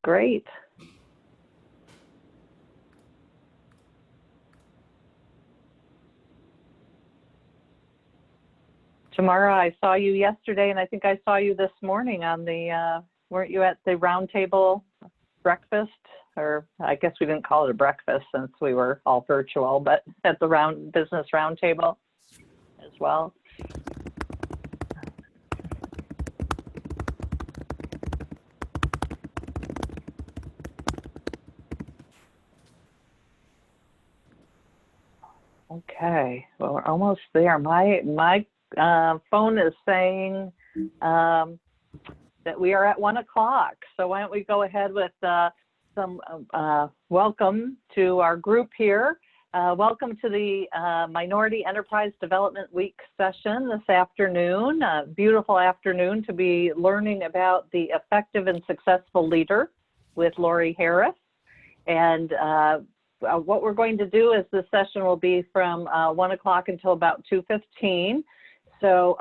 Great. Tamara, I saw you yesterday, and I think I saw you this morning on the, weren't you at the roundtable breakfast? Or I guess we didn't call it a breakfast since we were all virtual, but at the business roundtable as well. Okay, well, we're almost there. My phone is saying that we are at 1 o'clock. So why don't we go ahead with some welcome to our group here. Welcome to the Minority Enterprise Development Week session this afternoon. A beautiful afternoon to be learning about the effective and successful leader with Lori Harris. And what we're going to do is this session will be from 1 o'clock until about 2:15. So,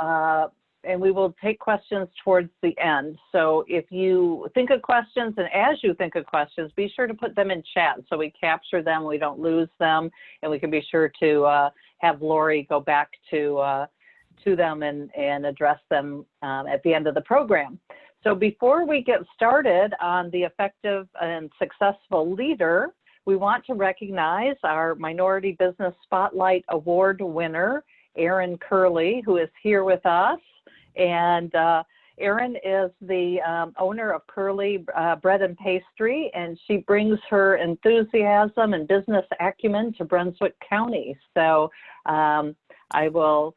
and we will take questions towards the end. So if you think of questions, and as you think of questions, be sure to put them in chat so we capture them, we don't lose them, and we can be sure to have Lori go back to them and address them at the end of the program. So before we get started on the effective and successful leader, we want to recognize our Minority Business Spotlight Award winner, Erin Curley, who is here with us. And Erin is the owner of Curley Bread and Pastry, and she brings her enthusiasm and business acumen to Brunswick County. So I will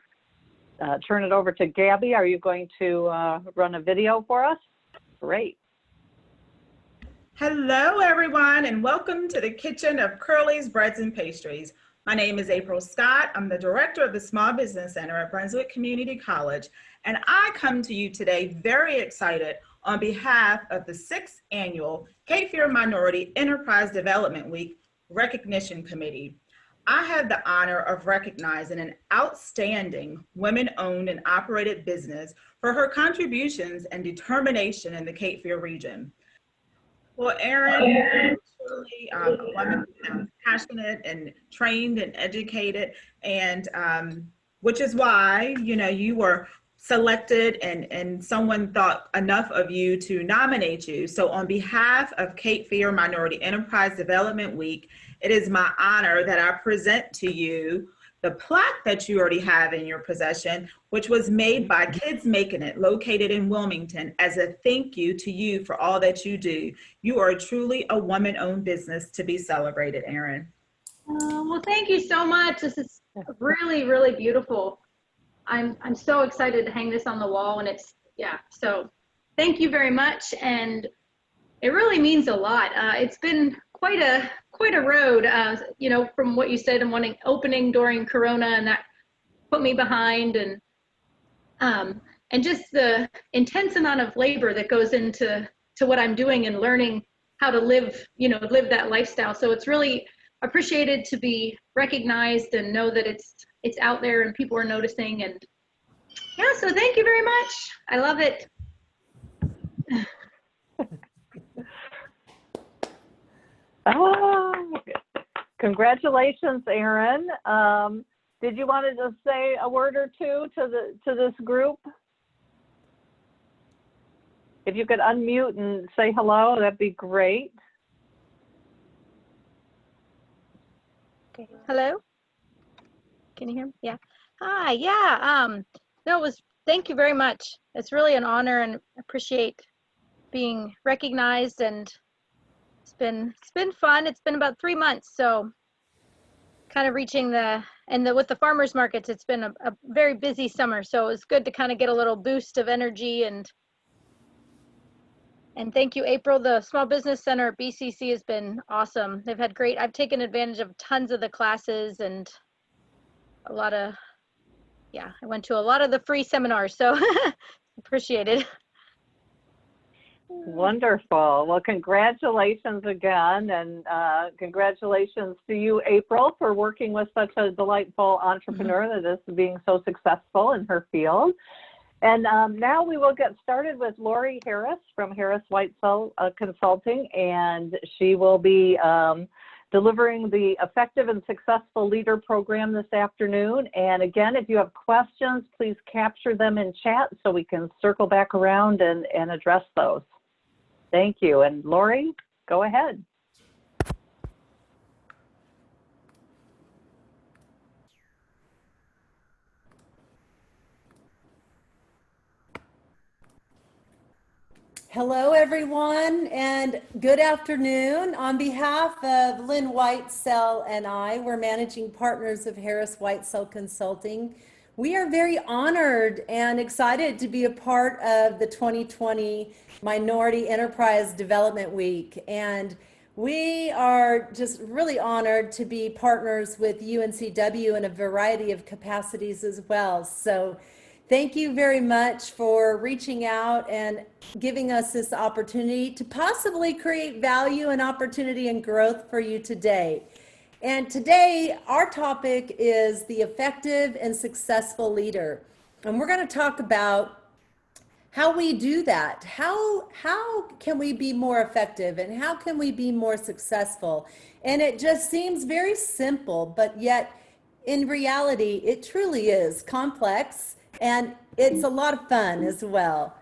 turn it over to Gabby. Are you going to run a video for us? Great. Hello, everyone, and welcome to the kitchen of Curley's Breads and Pastries. My name is April Scott. I'm the director of the Small Business Center at Brunswick Community College, and I come to you today very excited on behalf of the 6th Annual Cape Fear Minority Enterprise Development Week Recognition Committee. I have the honor of recognizing an outstanding women-owned and operated business for her contributions and determination in the Cape Fear region. Well, Erin is truly a woman who's passionate and trained and educated, and which is why, you know, you were selected and someone thought enough of you to nominate you. So on behalf of Cape Fear Minority Enterprise Development Week, it is my honor that I present to you the plaque that you already have in your possession, which was made by Kids Making It, located in Wilmington, as a thank you to you for all that you do. You are truly a woman-owned business to be celebrated, Erin. Well, thank you so much. This is really, really beautiful. I'm so excited to hang this on the wall, and it's, yeah, so thank you very much, and it really means a lot. It's been quite a road, you know, from what you said, and wanting opening during Corona, and that put me behind, and just the intense amount of labor that goes into what I'm doing and learning how to live, you know, live that lifestyle. So it's really appreciated to be recognized and know that it's out there and people are noticing. And yeah, so thank you very much. I love it. Oh, congratulations, Erin. Did you want to just say a word or two to this group? If you could unmute and say hello, that'd be great. Okay. Hello. Can you hear me? Yeah. Hi. Yeah. No, thank you very much. It's really an honor, and appreciate being recognized, and it's been fun. It's been about 3 months, so kind of reaching with the farmers markets, it's been a very busy summer, so it's good to kind of get a little boost of energy. And thank you, April. The Small Business Center at BCC has been awesome. They've had great, I've taken advantage of tons of the classes, and a lot of, yeah, I went to a lot of the free seminars, so appreciate it. Wonderful. Well, congratulations again, and congratulations to you, April, for working with such a delightful entrepreneur that is being so successful in her field. And now we will get started with Lori Harris from Harris Whitesell Consulting, and she will be delivering the Effective and Successful Leader program this afternoon. And again, if you have questions, please capture them in chat so we can circle back around and address those. Thank you. And Lori, go ahead. Hello, everyone, and good afternoon. On behalf of Lynn Whitesell and I, we're managing partners of Harris Whitesell Consulting. We are very honored and excited to be a part of the 2020 Minority Enterprise Development Week. And we are just really honored to be partners with UNCW in a variety of capacities as well. So thank you very much for reaching out and giving us this opportunity to possibly create value and opportunity and growth for you today. And today, our topic is the effective and successful leader. And we're going to talk about how we do that. How can we be more effective and how can we be more successful? And it just seems very simple, but yet in reality, it truly is complex. And it's a lot of fun as well.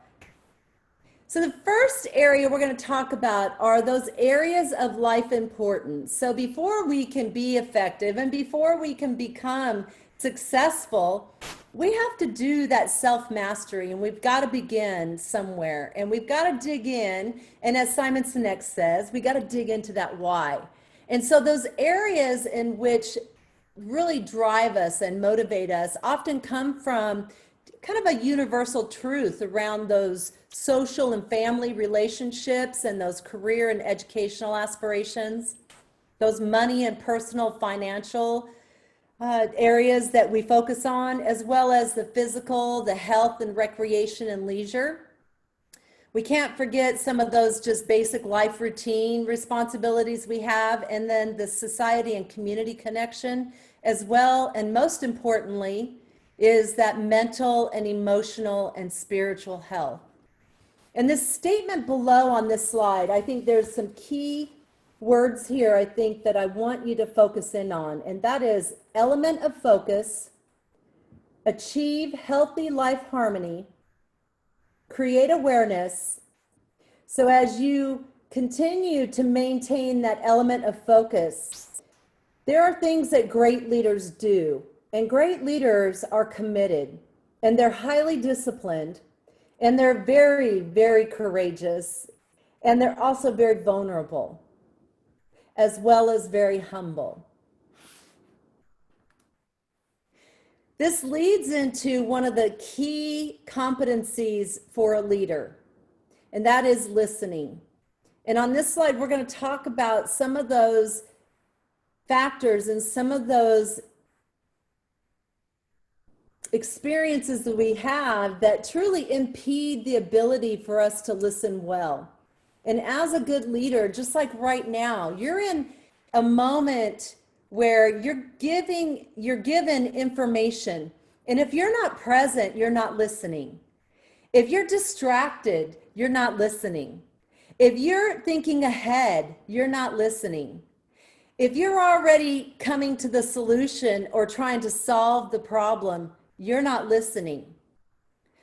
So the first area we're going to talk about are those areas of life importance. So before we can be effective and before we can become successful, we have to do that self-mastery, and we've got to begin somewhere, and we've got to dig in. And as Simon Sinek says, we got to dig into that why. And so those areas in which really drive us and motivate us often come from kind of a universal truth around those social and family relationships and those career and educational aspirations, those money and personal financial areas that we focus on, as well as the physical, the health and recreation and leisure. We can't forget some of those just basic life routine responsibilities we have, and then the society and community connection as well. And most importantly, is that mental and emotional and spiritual health. And this statement below on this slide, I think there's some key words here I think that I want you to focus in on, and that is element of focus, achieve healthy life harmony, create awareness. So as you continue to maintain that element of focus, there are things that great leaders do. And great leaders are committed, and they're highly disciplined, and they're very, very courageous, and they're also very vulnerable, as well as very humble. This leads into one of the key competencies for a leader, and that is listening. And on this slide, we're going to talk about some of those factors and some of those experiences that we have that truly impede the ability for us to listen well. And as a good leader, just like right now, you're in a moment where you're given information. And if you're not present, you're not listening. If you're distracted, you're not listening. If you're thinking ahead, you're not listening. If you're already coming to the solution or trying to solve the problem, you're not listening.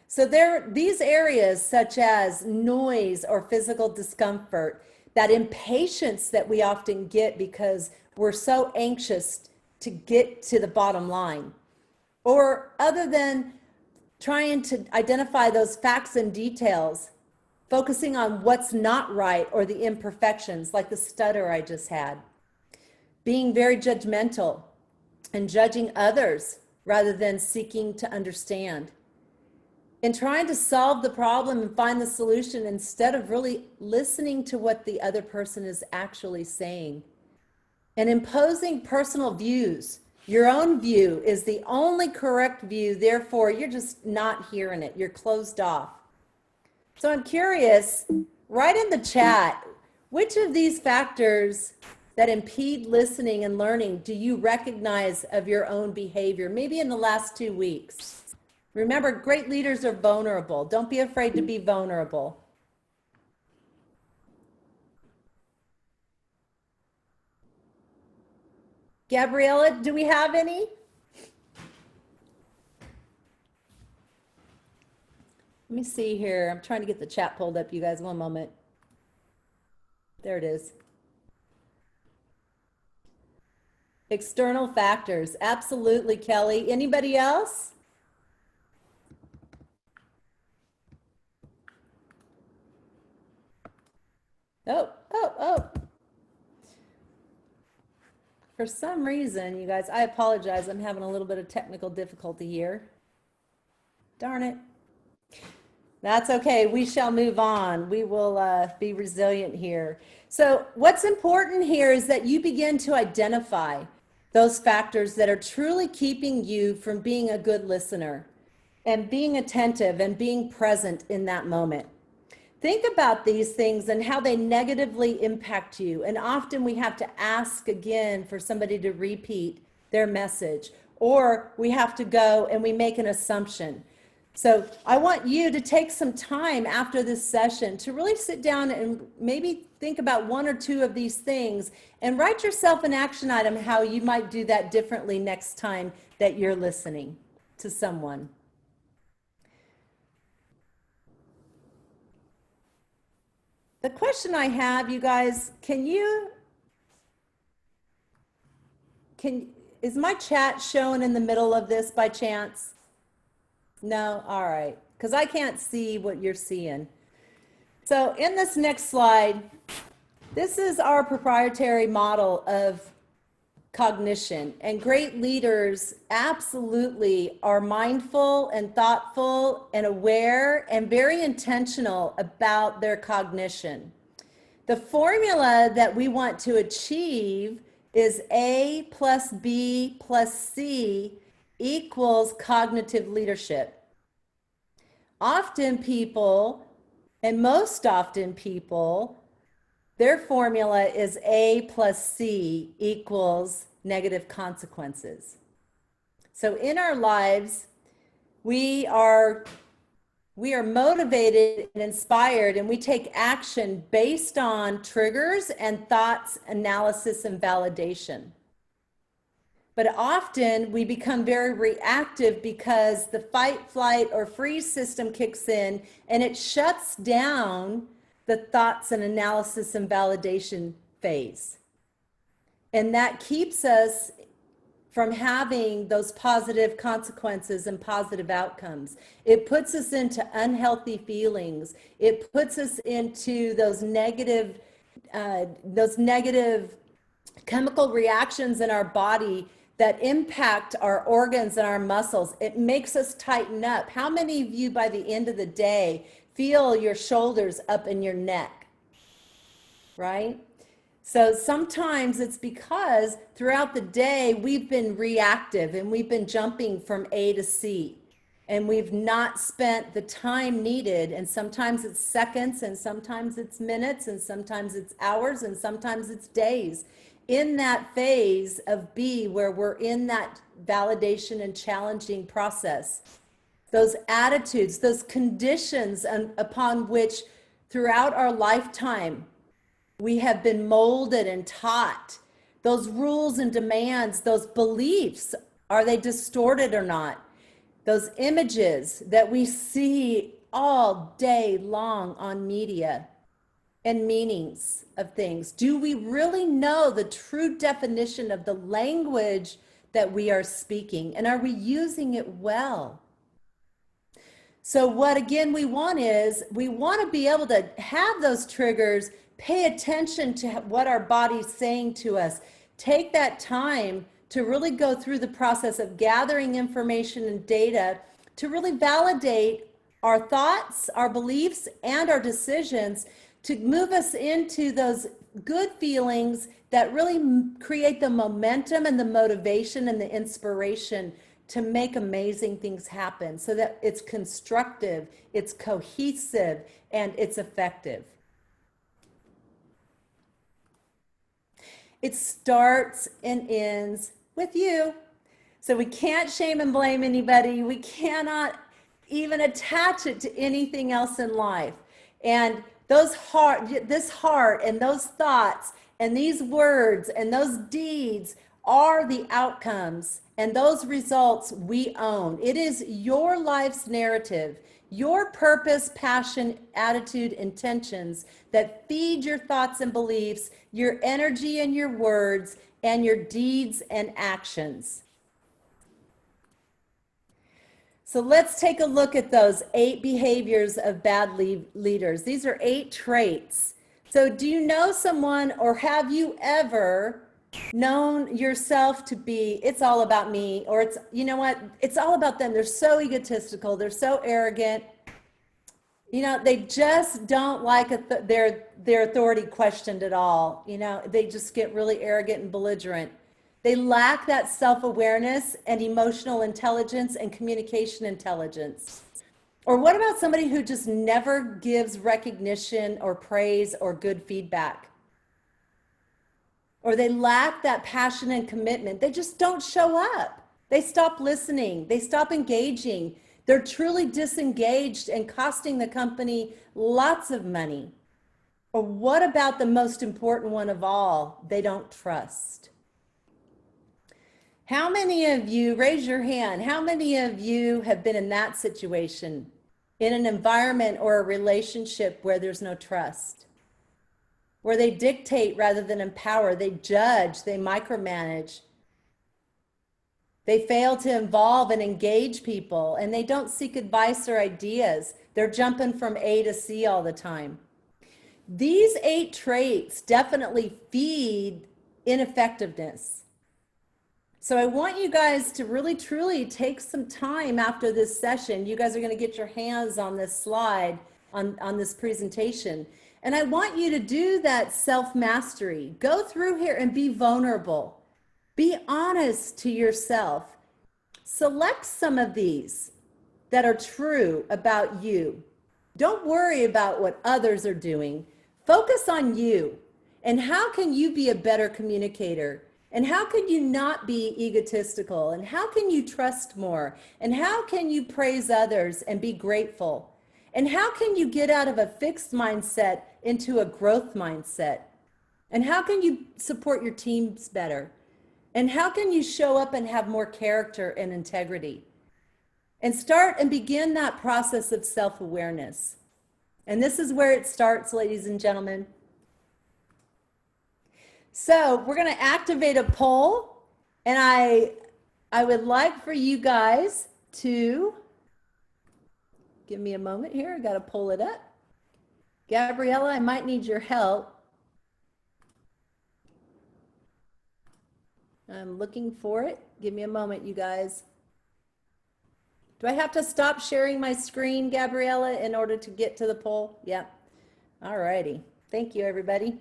So these areas such as noise or physical discomfort, that impatience that we often get because we're so anxious to get to the bottom line, or other than trying to identify those facts and details, focusing on what's not right or the imperfections like the stutter I just had, being very judgmental and judging others rather than seeking to understand, and trying to solve the problem and find the solution instead of really listening to what the other person is actually saying, and imposing personal views. Your own view is the only correct view, therefore you're just not hearing it, you're closed off. So I'm curious, write in the chat, which of these factors that impede listening and learning do you recognize of your own behavior, maybe in the last 2 weeks? Remember, great leaders are vulnerable. Don't be afraid to be vulnerable. Gabriella, do we have any? Let me see here. I'm trying to get the chat pulled up, you guys. One moment. There it is. External factors. Absolutely, Kelly. Anybody else? Oh. For some reason, you guys, I apologize. I'm having a little bit of technical difficulty here. Darn it. That's okay. We shall move on. We will be resilient here. So what's important here is that you begin to identify those factors that are truly keeping you from being a good listener and being attentive and being present in that moment. Think about these things and how they negatively impact you. And often we have to ask again for somebody to repeat their message, or we have to go and we make an assumption. So I want you to take some time after this session to really sit down and maybe think about one or two of these things and write yourself an action item how you might do that differently next time that you're listening to someone. The question I have, you guys, is my chat shown in the middle of this by chance? No? All right. Because I can't see what you're seeing. So in this next slide, this is our proprietary model of cognition. And great leaders absolutely are mindful and thoughtful and aware and very intentional about their cognition. The formula that we want to achieve is A plus B plus C equals cognitive leadership. Often people, and most often people, their formula is A plus C equals negative consequences. So in our lives, we are motivated and inspired, and we take action based on triggers and thoughts, analysis, and validation. But often we become very reactive because the fight, flight, or freeze system kicks in and it shuts down the thoughts and analysis and validation phase. And that keeps us from having those positive consequences and positive outcomes. It puts us into unhealthy feelings. It puts us into those negative chemical reactions in our body that impact our organs and our muscles. It makes us tighten up. How many of you by the end of the day feel your shoulders up in your neck, right? So sometimes it's because throughout the day we've been reactive and we've been jumping from A to C, and we've not spent the time needed. And sometimes it's seconds, and sometimes it's minutes, and sometimes it's hours, and sometimes it's days in that phase of B, where we're in that validation and challenging process. Those attitudes, those conditions upon which throughout our lifetime we have been molded and taught, those rules and demands, those beliefs, are they distorted or not? Those images that we see all day long on media and meanings of things. Do we really know the true definition of the language that we are speaking? And are we using it well? So what, again, we want to be able to have those triggers, pay attention to what our body's saying to us, take that time to really go through the process of gathering information and data to really validate our thoughts, our beliefs, and our decisions to move us into those good feelings that really create the momentum and the motivation and the inspiration to make amazing things happen, so that it's constructive, it's cohesive, and it's effective. It starts and ends with you. So we can't shame and blame anybody. We cannot even attach it to anything else in life. And this heart and those thoughts and these words and those deeds are the outcomes, and those results we own. It is your life's narrative, your purpose, passion, attitude, intentions that feed your thoughts and beliefs, your energy and your words, and your deeds and actions. So let's take a look at those 8 behaviors of bad leaders. These are 8 traits. So do you know someone, or have you ever known yourself to be, it's all about me, or it's, you know what, it's all about them. They're so egotistical. They're so arrogant. You know, they just don't like their authority questioned at all. You know, they just get really arrogant and belligerent. They lack that self-awareness and emotional intelligence and communication intelligence. Or what about somebody who just never gives recognition or praise or good feedback? Or they lack that passion and commitment. They just don't show up. They stop listening. They stop engaging. They're truly disengaged and costing the company lots of money. Or what about the most important one of all? They don't trust. How many of you, raise your hand, how many of you have been in that situation, in an environment or a relationship where there's no trust? Where they dictate rather than empower, they judge, they micromanage. They fail to involve and engage people, and they don't seek advice or ideas. They're jumping from A to C all the time. These 8 traits definitely feed ineffectiveness. So I want you guys to really, truly take some time after this session. You guys are going to get your hands on this slide, on this presentation. And I want you to do that self-mastery. Go through here and be vulnerable. Be honest to yourself. Select some of these that are true about you. Don't worry about what others are doing. Focus on you. And how can you be a better communicator? And how can you not be egotistical? And how can you trust more? And how can you praise others and be grateful? And how can you get out of a fixed mindset into a growth mindset? And how can you support your teams better? And how can you show up and have more character and integrity? And start and begin that process of self-awareness. And this is where it starts, ladies and gentlemen. So we're going to activate a poll, and I would like for you guys to give me a moment here. I got to pull it up. Gabriella, I might need your help. I'm looking for it. Give me a moment, you guys. Do I have to stop sharing my screen, Gabriella, in order to get to the poll? Yeah. All righty. Thank you, everybody.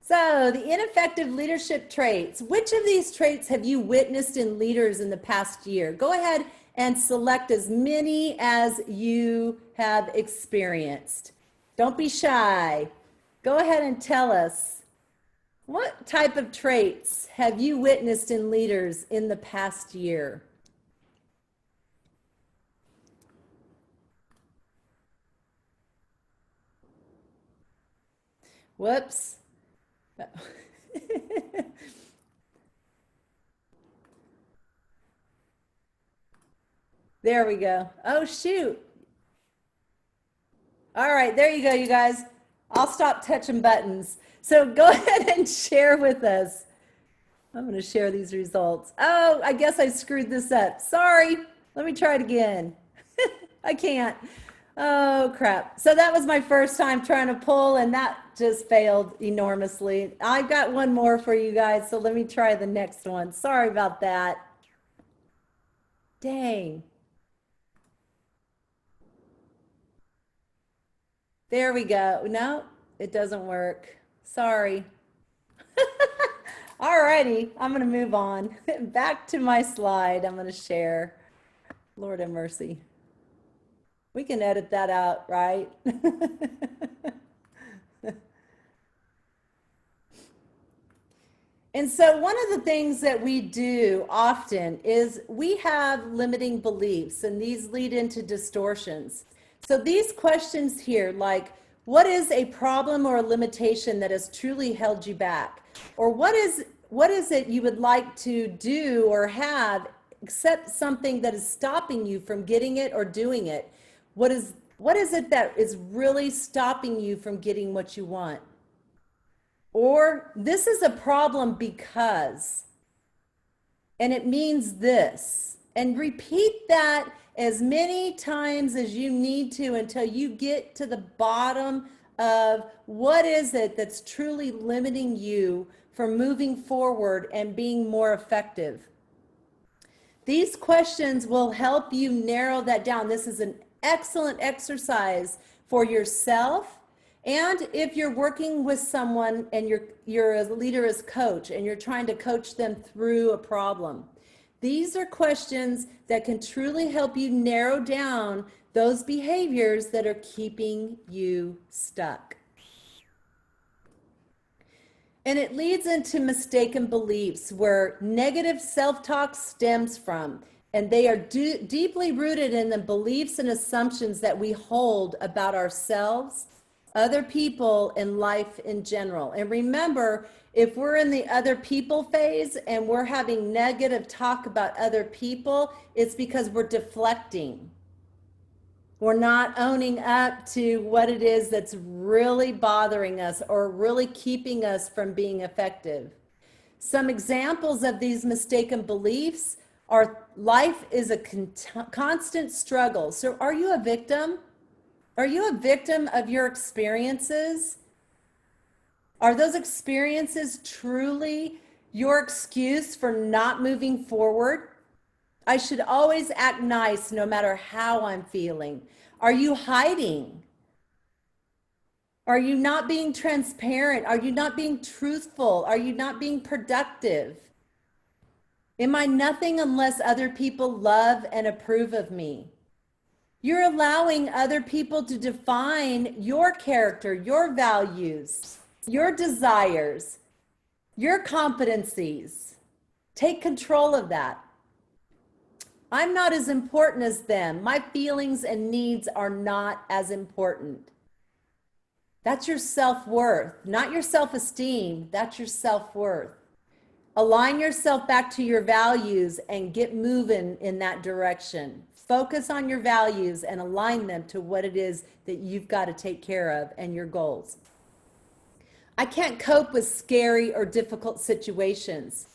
So the ineffective leadership traits. Which of these traits have you witnessed in leaders in the past year? Go ahead and select as many as you have experienced. Don't be shy. Go ahead and tell us, what type of traits have you witnessed in leaders in the past year? Whoops. There we go. Oh, shoot. All right, there you go, you guys. I'll stop touching buttons. So go ahead and share with us. I'm going to share these results. Oh, I guess I screwed this up. Sorry. Let me try it again. I can't. Oh, crap. So that was my first time trying to pull, and that just failed enormously. I've got one more for you guys, so let me try the next one. Sorry about that. Dang. There we go. No, it doesn't work. Sorry. All righty, I'm going to move on. Back to my slide. I'm going to share. Lord have mercy. We can edit that out, right? And so one of the things that we do often is we have limiting beliefs, and these lead into distortions. So these questions here, like, what is a problem or a limitation that has truly held you back? Or what is it you would like to do or have, except something that is stopping you from getting it or doing it? What is it that is really stopping you from getting what you want? Or this is a problem because, and it means this. And repeat that as many times as you need to until you get to the bottom of what is it that's truly limiting you from moving forward and being more effective. These questions will help you narrow that down. This is an excellent exercise for yourself. And if you're working with someone and you're a leader as coach and you're trying to coach them through a problem, these are questions that can truly help you narrow down those behaviors that are keeping you stuck. And it leads into mistaken beliefs, where negative self-talk stems from, and they are deeply rooted in the beliefs and assumptions that we hold about ourselves, other people, and life in general. And remember, if we're in the other people phase and we're having negative talk about other people, it's because we're deflecting. We're not owning up to what it is that's really bothering us or really keeping us from being effective. Some examples of these mistaken beliefs are: life is a constant struggle. So are you a victim? Are you a victim of your experiences? Are those experiences truly your excuse for not moving forward? I should always act nice no matter how I'm feeling. Are you hiding? Are you not being transparent? Are you not being truthful? Are you not being productive? Am I nothing unless other people love and approve of me? You're allowing other people to define your character, your values, your desires, your competencies. Take control of that. I'm not as important as them. My feelings and needs are not as important. That's your self-worth, not your self-esteem. That's your self-worth. Align yourself back to your values and get moving in that direction. Focus on your values and align them to what it is that you've got to take care of and your goals. I can't cope with scary or difficult situations.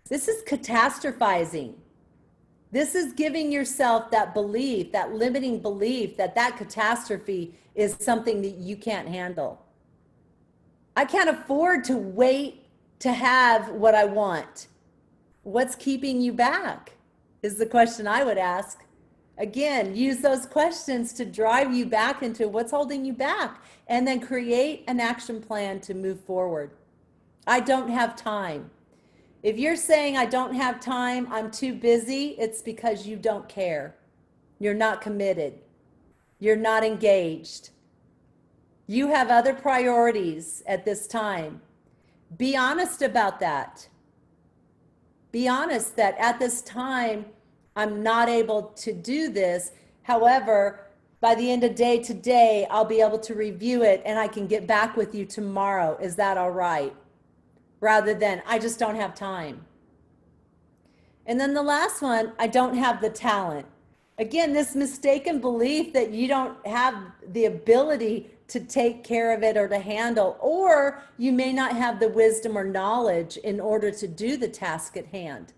This is catastrophizing. This is giving yourself that belief, that limiting belief that catastrophe is something that you can't handle. I can't afford to wait to have what I want. What's keeping you back is the question I would ask. Again, use those questions to drive you back into what's holding you back, and then create an action plan to move forward. I don't have time. If you're saying I don't have time, I'm too busy, it's because you don't care. You're not committed. You're not engaged. You have other priorities at this time. Be honest about that. Be honest that at this time, I'm not able to do this. However, by the end of day today, I'll be able to review it and I can get back with you tomorrow. Is that all right? Rather than, I just don't have time. And then the last one, I don't have the talent. Again, this mistaken belief that you don't have the ability to take care of it or to handle, or you may not have the wisdom or knowledge in order to do the task at hand.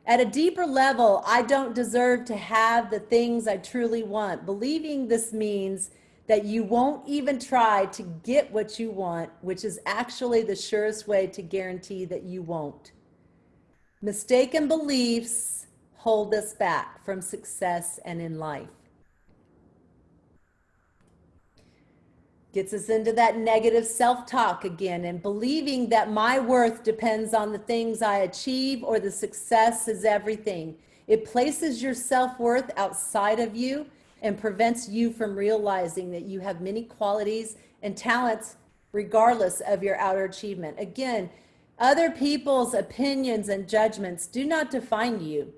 At a deeper level, I don't deserve to have the things I truly want. Believing this means that you won't even try to get what you want, which is actually the surest way to guarantee that you won't. Mistaken beliefs hold us back from success and in life. Gets us into that negative self-talk again, and believing that my worth depends on the things I achieve or the success is everything. It places your self-worth outside of you and prevents you from realizing that you have many qualities and talents regardless of your outer achievement. Again, Other people's opinions and judgments do not define you.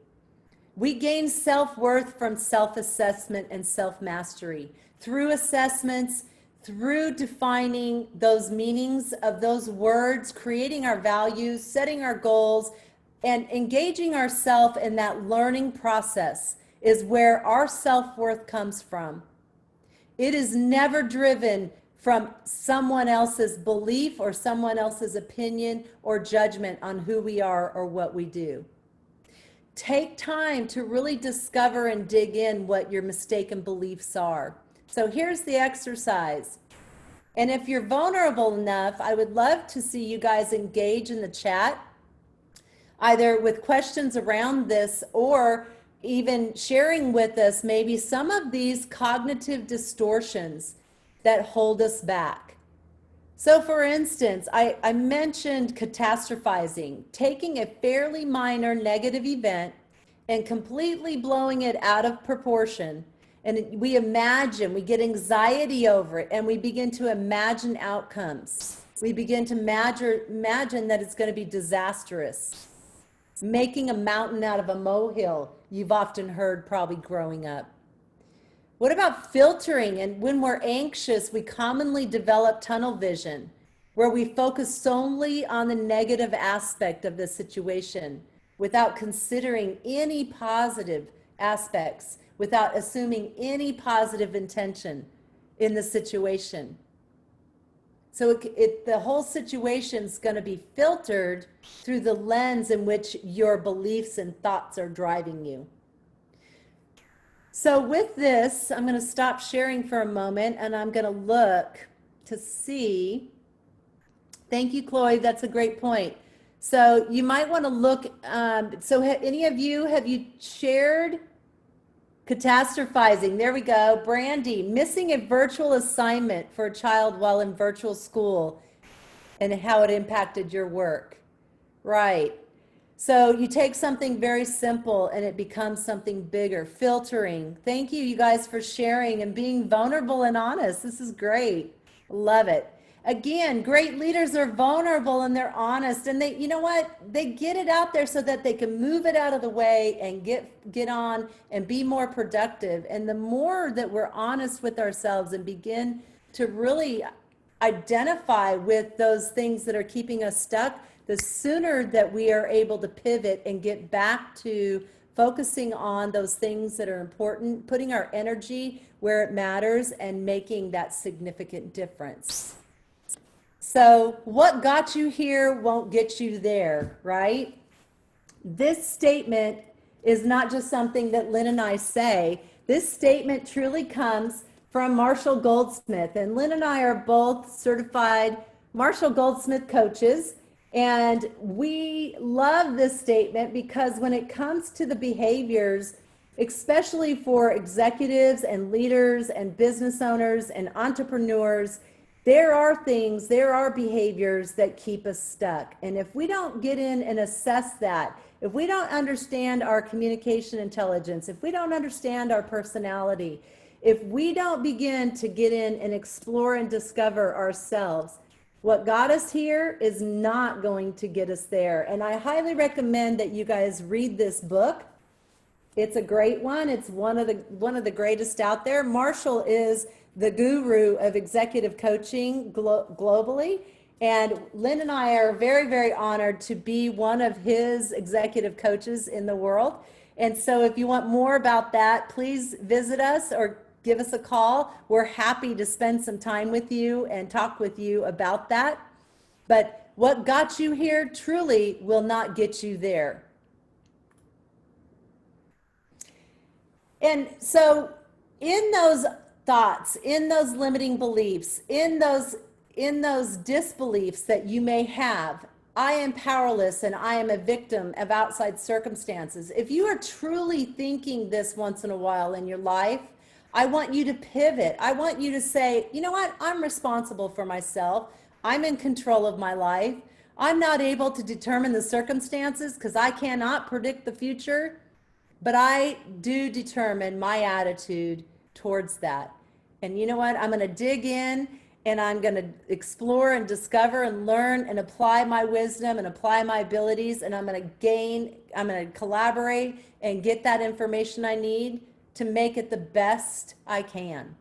We gain self-worth from self-assessment and self-mastery through assessments, through defining those meanings of those words, creating our values, setting our goals, and engaging ourselves in that learning process is where our self-worth comes from. It is never driven from someone else's belief or someone else's opinion or judgment on who we are or what we do. Take time to really discover and dig in what your mistaken beliefs are. So here's the exercise. And if you're vulnerable enough, I would love to see you guys engage in the chat, either with questions around this or even sharing with us maybe some of these cognitive distortions that hold us back. So for instance, I mentioned catastrophizing, taking a fairly minor negative event and completely blowing it out of proportion. And we imagine, we get anxiety over it, and we begin to imagine outcomes. We begin to imagine that it's going to be disastrous. Making a mountain out of a molehill, you've often heard probably growing up. What about filtering? And when we're anxious, we commonly develop tunnel vision, where we focus solely on the negative aspect of the situation without considering any positive aspects, without assuming any positive intention in the situation. So the whole situation is going to be filtered through the lens in which your beliefs and thoughts are driving you. So with this, I'm going to stop sharing for a moment and I'm going to look to see. Thank you, Chloe. That's a great point. So you might want to look. So any of you, have you shared catastrophizing? There we go. Brandy, missing a virtual assignment for a child while in virtual school and how it impacted your work. Right. So you take something very simple and it becomes something bigger. Filtering. Thank you, you guys, for sharing and being vulnerable and honest. This is great. Love it. Again, great leaders are vulnerable and they're honest, and they, you know what? They get it out there so that they can move it out of the way and get on and be more productive. And the more that we're honest with ourselves and begin to really identify with those things that are keeping us stuck, the sooner that we are able to pivot and get back to focusing on those things that are important, putting our energy where it matters and making that significant difference. So what got you here won't get you there, right? This statement is not just something that Lynn and I say. This statement truly comes from Marshall Goldsmith. And Lynn and I are both certified Marshall Goldsmith coaches. And we love this statement because when it comes to the behaviors, especially for executives and leaders and business owners and entrepreneurs, there are things, there are behaviors that keep us stuck. And if we don't get in and assess that, if we don't understand our communication intelligence, if we don't understand our personality, if we don't begin to get in and explore and discover ourselves, what got us here is not going to get us there. And I highly recommend that you guys read this book. It's a great one. It's one of the greatest out there. Marshall is the guru of executive coaching globally. And Lynn and I are very, very honored to be one of his executive coaches in the world. And so if you want more about that, please visit us or give us a call. We're happy to spend some time with you and talk with you about that. But what got you here truly will not get you there. And so in those thoughts, in those limiting beliefs, in those disbeliefs that you may have, I am powerless and I am a victim of outside circumstances. If you are truly thinking this once in a while in your life, I want you to pivot. I want you to say, you know what? I'm responsible for myself. I'm in control of my life. I'm not able to determine the circumstances because I cannot predict the future, but I do determine my attitude towards that. And you know what? I'm going to dig in and I'm going to explore and discover and learn and apply my wisdom and apply my abilities, and I'm going to collaborate and get that information I need to make it the best I can.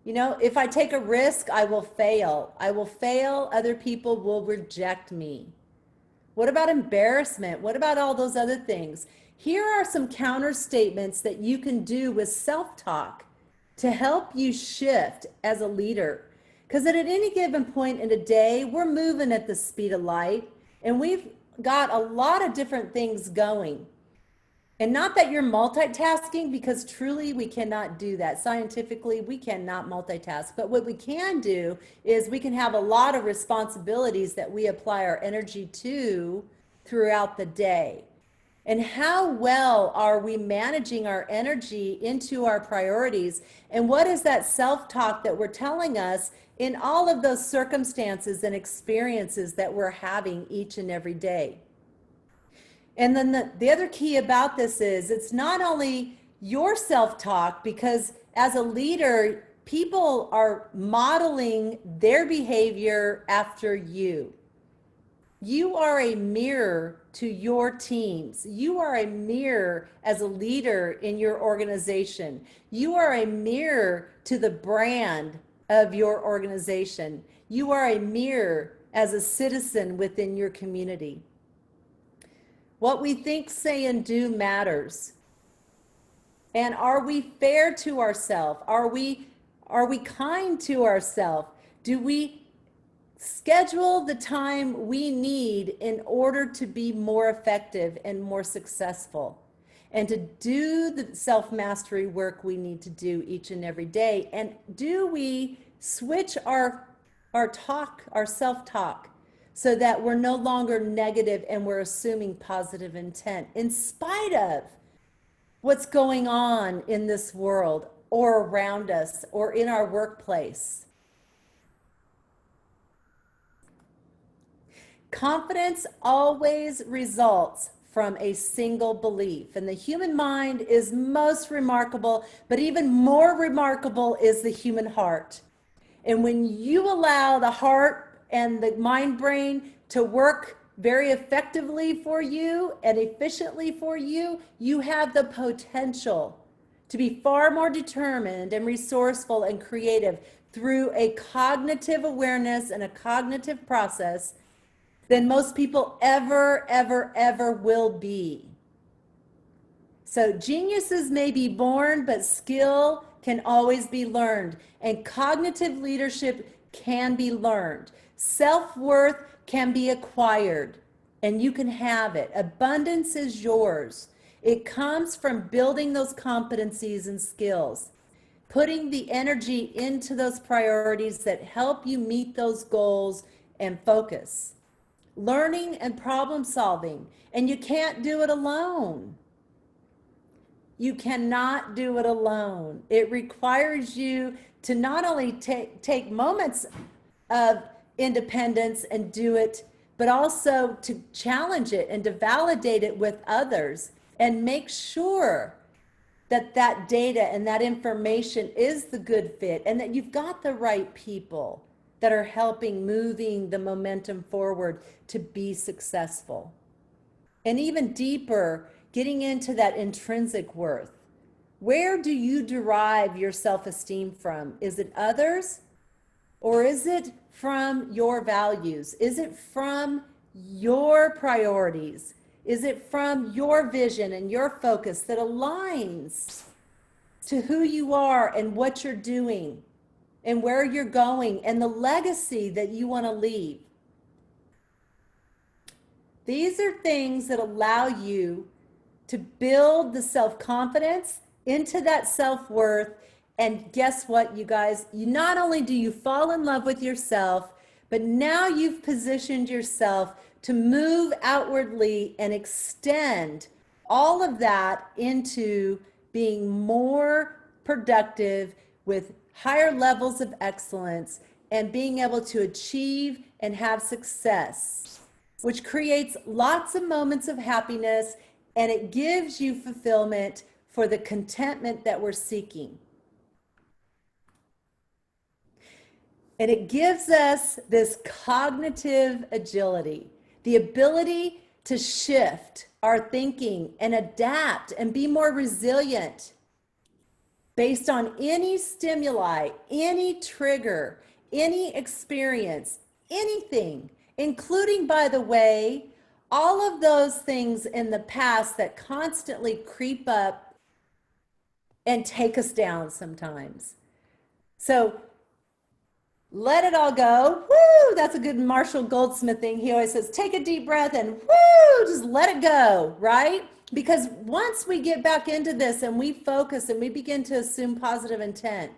You know, if I take a risk, I will fail. I will fail. Other people will reject me. What about embarrassment? What about all those other things? Here are some counter statements that you can do with self-talk to help you shift as a leader. Because at any given point in a day, we're moving at the speed of light, and we've got a lot of different things going. And not that you're multitasking, because truly we cannot do that. Scientifically, we cannot multitask. But what we can do is we can have a lot of responsibilities that we apply our energy to throughout the day. And how well are we managing our energy into our priorities? And what is that self-talk that we're telling us in all of those circumstances and experiences that we're having each and every day? And then the other key about this is it's not only your self-talk, because as a leader, people are modeling their behavior after you. You are a mirror to your teams. You are a mirror as a leader in your organization. You are a mirror to the brand of your organization. You are a mirror as a citizen within your community. What we think, say, and do matters. And are we fair to ourselves? Are we kind to ourselves? Do we schedule the time we need in order to be more effective and more successful, and to do the self-mastery work we need to do each and every day? And do we switch our self-talk, so that we're no longer negative and we're assuming positive intent in spite of what's going on in this world or around us or in our workplace? Confidence always results from a single belief, and the human mind is most remarkable, but even more remarkable is the human heart. And when you allow the heart and the mind brain to work very effectively for you and efficiently for you, you have the potential to be far more determined and resourceful and creative through a cognitive awareness and a cognitive process than most people ever will be. So geniuses may be born, but skill can always be learned, and cognitive leadership can be learned. Self-worth can be acquired, and you can have it. Abundance is yours. It comes from building those competencies and skills, putting the energy into those priorities that help you meet those goals and focus. Learning and problem solving, and you can't do it alone. You cannot do it alone. It requires you to not only take moments of independence and do it, but also to challenge it and to validate it with others and make sure that that data and that information is the good fit and that you've got the right people that are helping moving the momentum forward to be successful. And even deeper, getting into that intrinsic worth. Where do you derive your self-esteem from? Is it others, or is it from your values? Is it from your priorities? Is it from your vision and your focus that aligns to who you are and what you're doing and where you're going and the legacy that you want to leave? These are things that allow you to build the self-confidence into that self-worth. And guess what, you guys? You not only do you fall in love with yourself, but now you've positioned yourself to move outwardly and extend all of that into being more productive with higher levels of excellence and being able to achieve and have success, which creates lots of moments of happiness, and it gives you fulfillment for the contentment that we're seeking. And it gives us this cognitive agility, the ability to shift our thinking and adapt and be more resilient based on any stimuli, any trigger, any experience, anything, including, by the way, all of those things in the past that constantly creep up and take us down sometimes. So let it all go. Woo! That's a good Marshall Goldsmith thing. He always says, take a deep breath and woo, just let it go, right? Because once we get back into this and we focus and we begin to assume positive intent,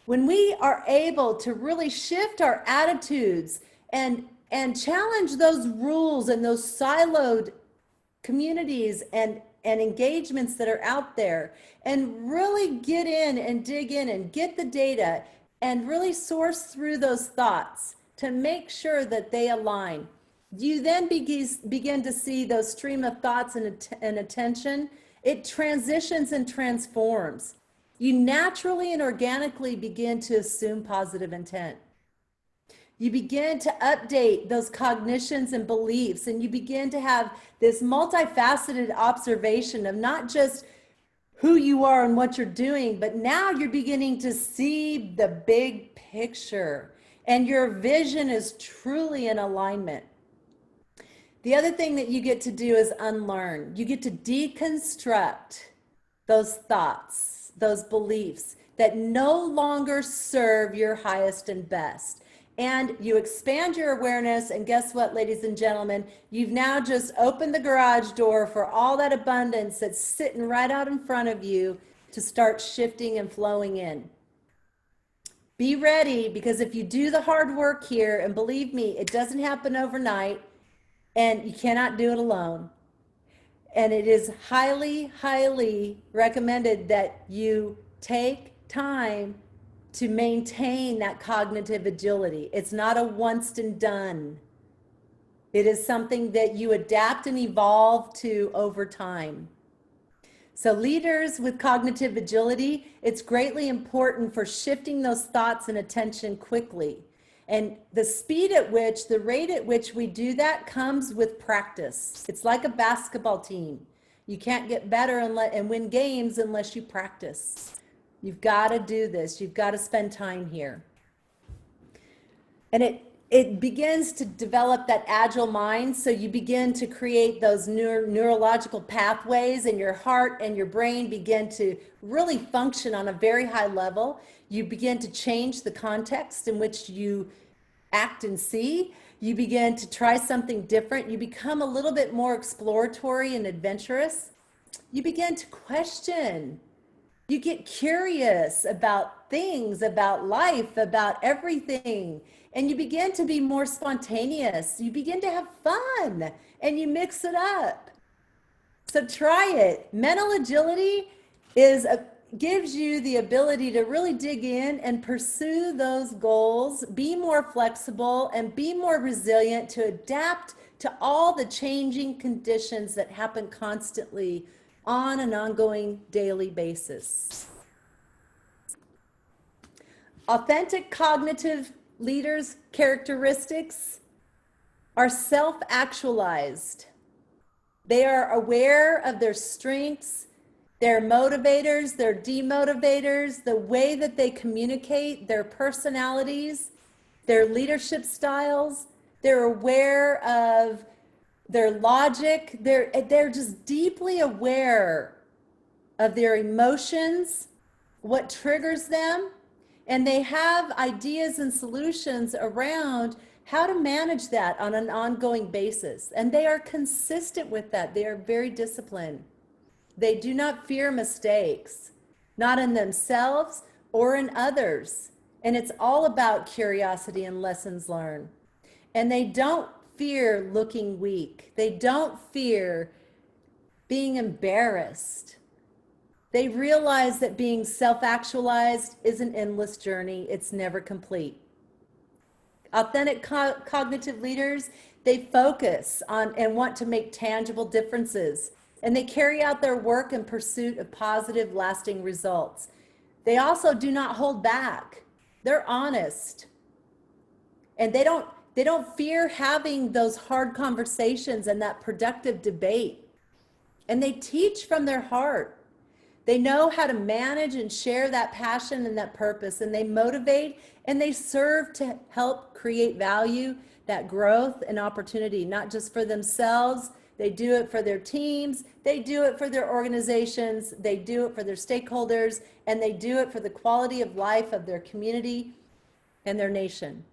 when we are able to really shift our attitudes and challenge those rules and those siloed communities and engagements that are out there, and really get in and dig in and get the data and really source through those thoughts to make sure that they align. You then begin to see those stream of thoughts and attention. It transitions and transforms. You naturally and organically begin to assume positive intent. You begin to update those cognitions and beliefs, and you begin to have this multifaceted observation of not just who you are and what you're doing, but now you're beginning to see the big picture, and your vision is truly in alignment. The other thing that you get to do is unlearn. You get to deconstruct those thoughts, those beliefs that no longer serve your highest and best. And you expand your awareness, and guess what, ladies and gentlemen? You've now just opened the garage door for all that abundance that's sitting right out in front of you to start shifting and flowing in. Be ready, because if you do the hard work here, and believe me, it doesn't happen overnight, and you cannot do it alone. And it is highly, highly recommended that you take time to maintain that cognitive agility. It's not a once and done. It is something that you adapt and evolve to over time. So leaders with cognitive agility, it's greatly important for shifting those thoughts and attention quickly. And the speed at which, the rate at which we do that comes with practice. It's like a basketball team. You can't get better and win games unless you practice. You've got to do this. You've got to spend time here. And it begins to develop that agile mind. So you begin to create those neurological pathways, and your heart and your brain begin to really function on a very high level. You begin to change the context in which you act and see. You begin to try something different. You become a little bit more exploratory and adventurous. You begin to question. You get curious about things, about life, about everything, and you begin to be more spontaneous. You begin to have fun, and you mix it up. So try it. Mental agility gives you the ability to really dig in and pursue those goals, be more flexible, and be more resilient to adapt to all the changing conditions that happen constantly on an ongoing daily basis. Authentic cognitive leaders' characteristics are self-actualized. They are aware of their strengths, their motivators, their demotivators, the way that they communicate, their personalities, their leadership styles. They're aware of their logic. They're just deeply aware of their emotions, what triggers them, and they have ideas and solutions around how to manage that on an ongoing basis. And they are consistent with that. They are very disciplined. They do not fear mistakes, not in themselves or in others. And it's all about curiosity and lessons learned. And they don't fear looking weak. They don't fear being embarrassed. They realize that being self-actualized is an endless journey. It's never complete. Authentic cognitive leaders, they focus on and want to make tangible differences, and they carry out their work in pursuit of positive, lasting results. They also do not hold back. They're honest. And they don't fear having those hard conversations and that productive debate. And they teach from their heart. They know how to manage and share that passion and that purpose, and they motivate and they serve to help create value, that growth and opportunity, not just for themselves. They do it for their teams, they do it for their organizations, they do it for their stakeholders, and they do it for the quality of life of their community and their nation.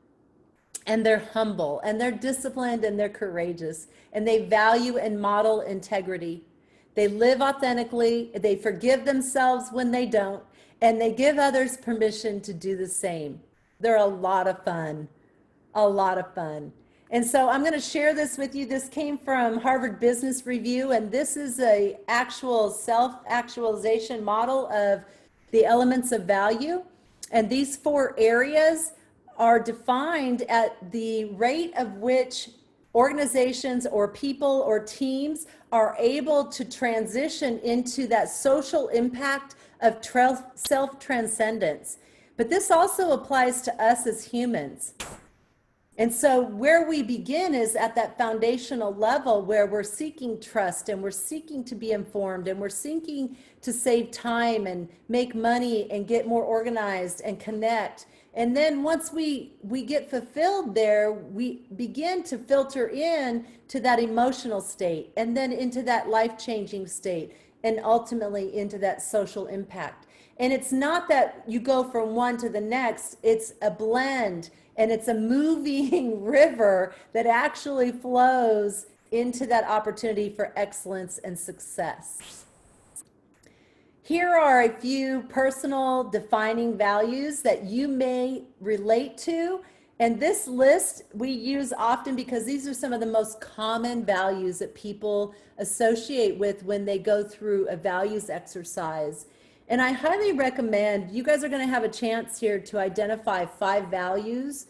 And they're humble, and they're disciplined, and they're courageous, and they value and model integrity. They live authentically, they forgive themselves when they don't, and they give others permission to do the same. They're a lot of fun, a lot of fun. And so I'm going to share this with you. This came from Harvard Business Review, and this is an actual self-actualization model of the elements of value. And these 4 areas are defined at the rate of which organizations or people or teams are able to transition into that social impact of self-transcendence. But this also applies to us as humans. And so where we begin is at that foundational level where we're seeking trust and we're seeking to be informed and we're seeking to save time and make money and get more organized and connect. And then once we get fulfilled there, we begin to filter in to that emotional state and then into that life-changing state and ultimately into that social impact. And it's not that you go from one to the next, it's a blend and it's a moving river that actually flows into that opportunity for excellence and success. Here are a few personal defining values that you may relate to. And this list we use often because these are some of the most common values that people associate with when they go through a values exercise. And I highly recommend, you guys are going to have a chance here to identify 5 values,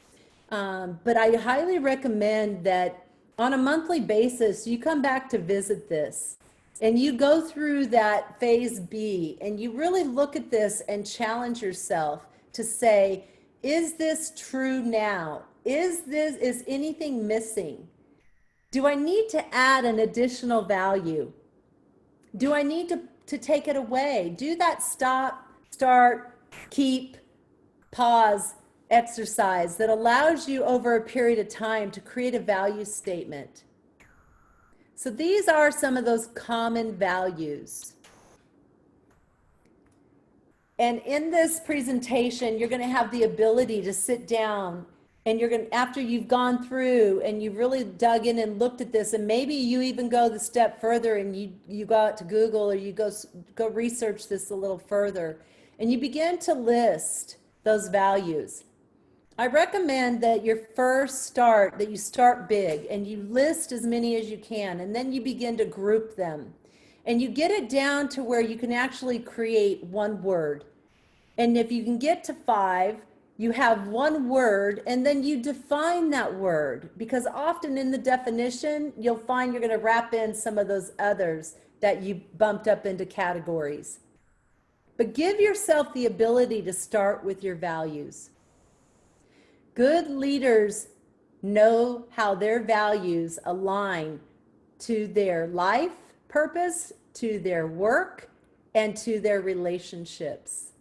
but I highly recommend that on a monthly basis, you come back to visit this. And you go through that phase B and you really look at this and challenge yourself to say, is this true now? Is anything missing? Do I need to add an additional value? Do I need to take it away? Do that stop, start, keep, pause exercise that allows you over a period of time to create a value statement. So these are some of those common values. And in this presentation, you're going to have the ability to sit down and you're going to, after you've gone through and you've really dug in and looked at this, and maybe you even go the step further and you go out to Google or you go research this a little further and you begin to list those values. I recommend that you start big and you list as many as you can, and then you begin to group them. And you get it down to where you can actually create one word. And if you can get to 5, you have one word, and then you define that word. Because often in the definition, you'll find you're going to wrap in some of those others that you bumped up into categories. But give yourself the ability to start with your values. Good leaders know how their values align to their life purpose, to their work, and to their relationships.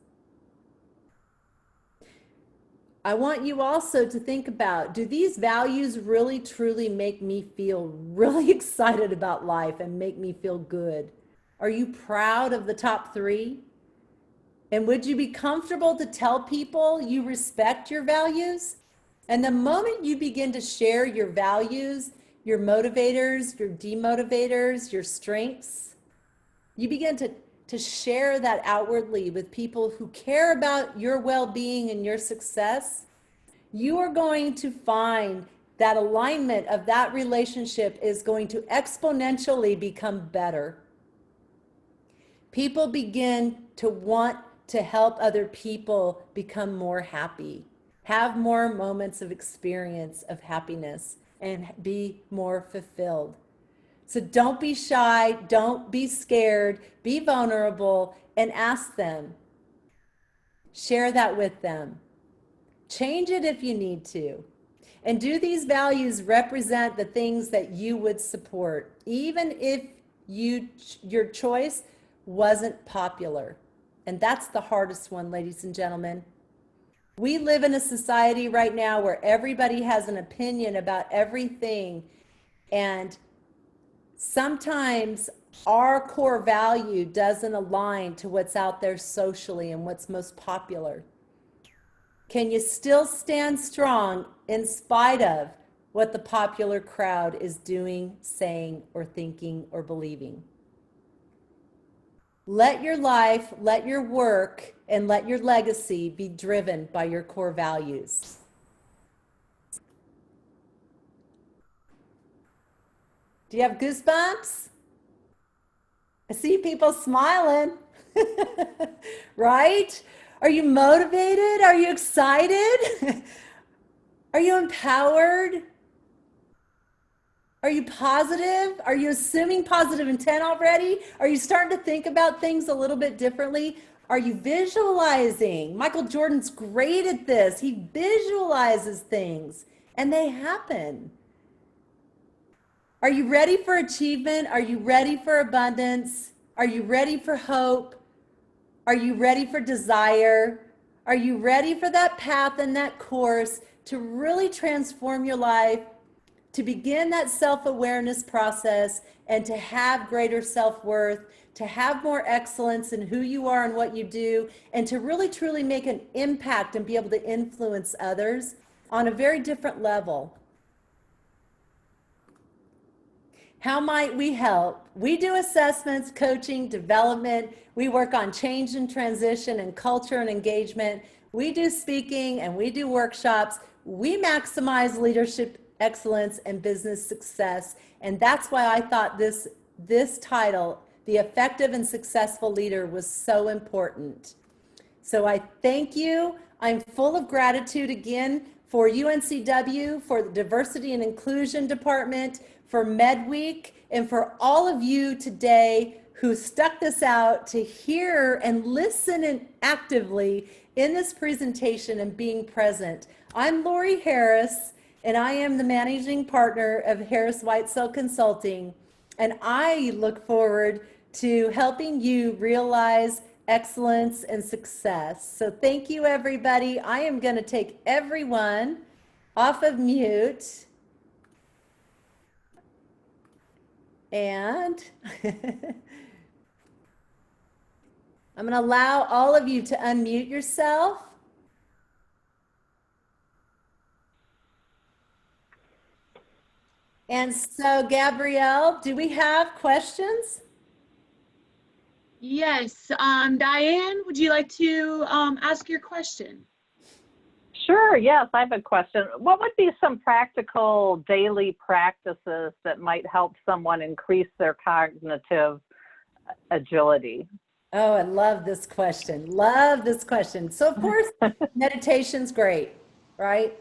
I want you also to think about, do these values really truly make me feel really excited about life and make me feel good? Are you proud of the top 3? And would you be comfortable to tell people you respect your values? And the moment you begin to share your values, your motivators, your demotivators, your strengths, you begin to share that outwardly with people who care about your well-being and your success, you are going to find that alignment of that relationship is going to exponentially become better. People begin to want to help other people become more happy, have more moments of experience of happiness, and be more fulfilled. So don't be shy, don't be scared, be vulnerable, and ask them. Share that with them. Change it if you need to. And do these values represent the things that you would support, even if your choice wasn't popular? And that's the hardest one, ladies and gentlemen. We live in a society right now where everybody has an opinion about everything. And sometimes our core value doesn't align to what's out there socially and what's most popular. Can you still stand strong in spite of what the popular crowd is doing, saying, or thinking, or believing? Let your life, let your work, and let your legacy be driven by your core values. Do you have goosebumps? I see people smiling, right? Are you motivated? Are you excited? Are you empowered? Are you positive? Are you assuming positive intent already? Are you starting to think about things a little bit differently? Are you visualizing? Michael Jordan's great at this. He visualizes things and they happen. Are you ready for achievement? Are you ready for abundance? Are you ready for hope? Are you ready for desire? Are you ready for that path and that course to really transform your life, to begin that self-awareness process, and to have greater self-worth, to have more excellence in who you are and what you do, and to really truly make an impact and be able to influence others on a very different level? How might we help? We do assessments, coaching, development. We work on change and transition and culture and engagement. We do speaking and we do workshops. We maximize leadership excellence and business success. And that's why I thought this title, The Effective and Successful Leader, was so important. So I thank you. I'm full of gratitude again for UNCW, for the Diversity and Inclusion Department, for MedWeek, and for all of you today who stuck this out to hear and listen actively in this presentation and being present. I'm Lori Harris, and I am the managing partner of Harris Whitesell Consulting, and I look forward to helping you realize excellence and success. So thank you, everybody. I am going to take everyone off of mute. And I'm going to allow all of you to unmute yourself. And so, Gabrielle, do we have questions? Yes, Diane, would you like to ask your question? Sure, yes, I have a question. What would be some practical daily practices that might help someone increase their cognitive agility? Oh, I love this question. Love this question. So, of course, meditation's great, right?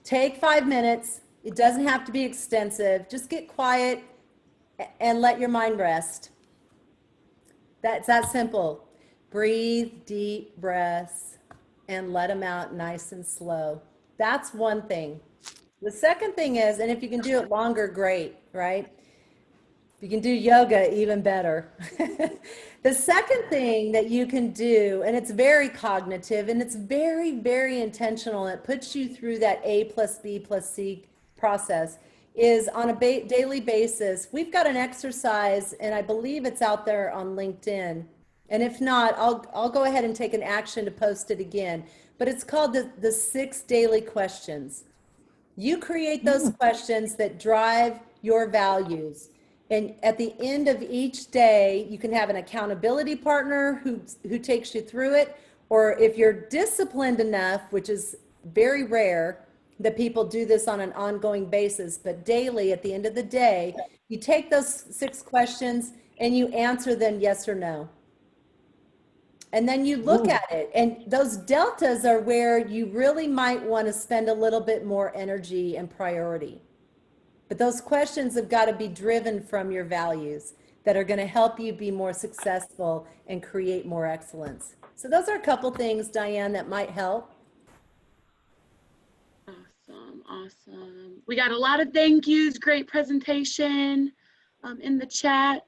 Take 5 minutes. It doesn't have to be extensive. Just get quiet and let your mind rest. That's that simple. Breathe deep breaths and let them out nice and slow. That's one thing. The second thing is, and if you can do it longer, great, right? If you can do yoga, even better. The second thing that you can do, and it's very cognitive and it's very, very intentional, and it puts you through that A plus B plus C process, is on a daily basis. We've got an exercise, and I believe it's out there on LinkedIn. And if not, I'll go ahead and take an action to post it again. But it's called the 6 daily questions. You create those questions that drive your values. And at the end of each day, you can have an accountability partner who takes you through it. Or if you're disciplined enough, which is very rare that people do this on an ongoing basis, but daily at the end of the day, you take those 6 questions and you answer them yes or no. And then you look at it, and those deltas are where you really might want to spend a little bit more energy and priority. But those questions have got to be driven from your values that are going to help you be more successful and create more excellence. So those are a couple things, Diane, that might help. Awesome. Awesome. We got a lot of thank yous. Great presentation in the chat.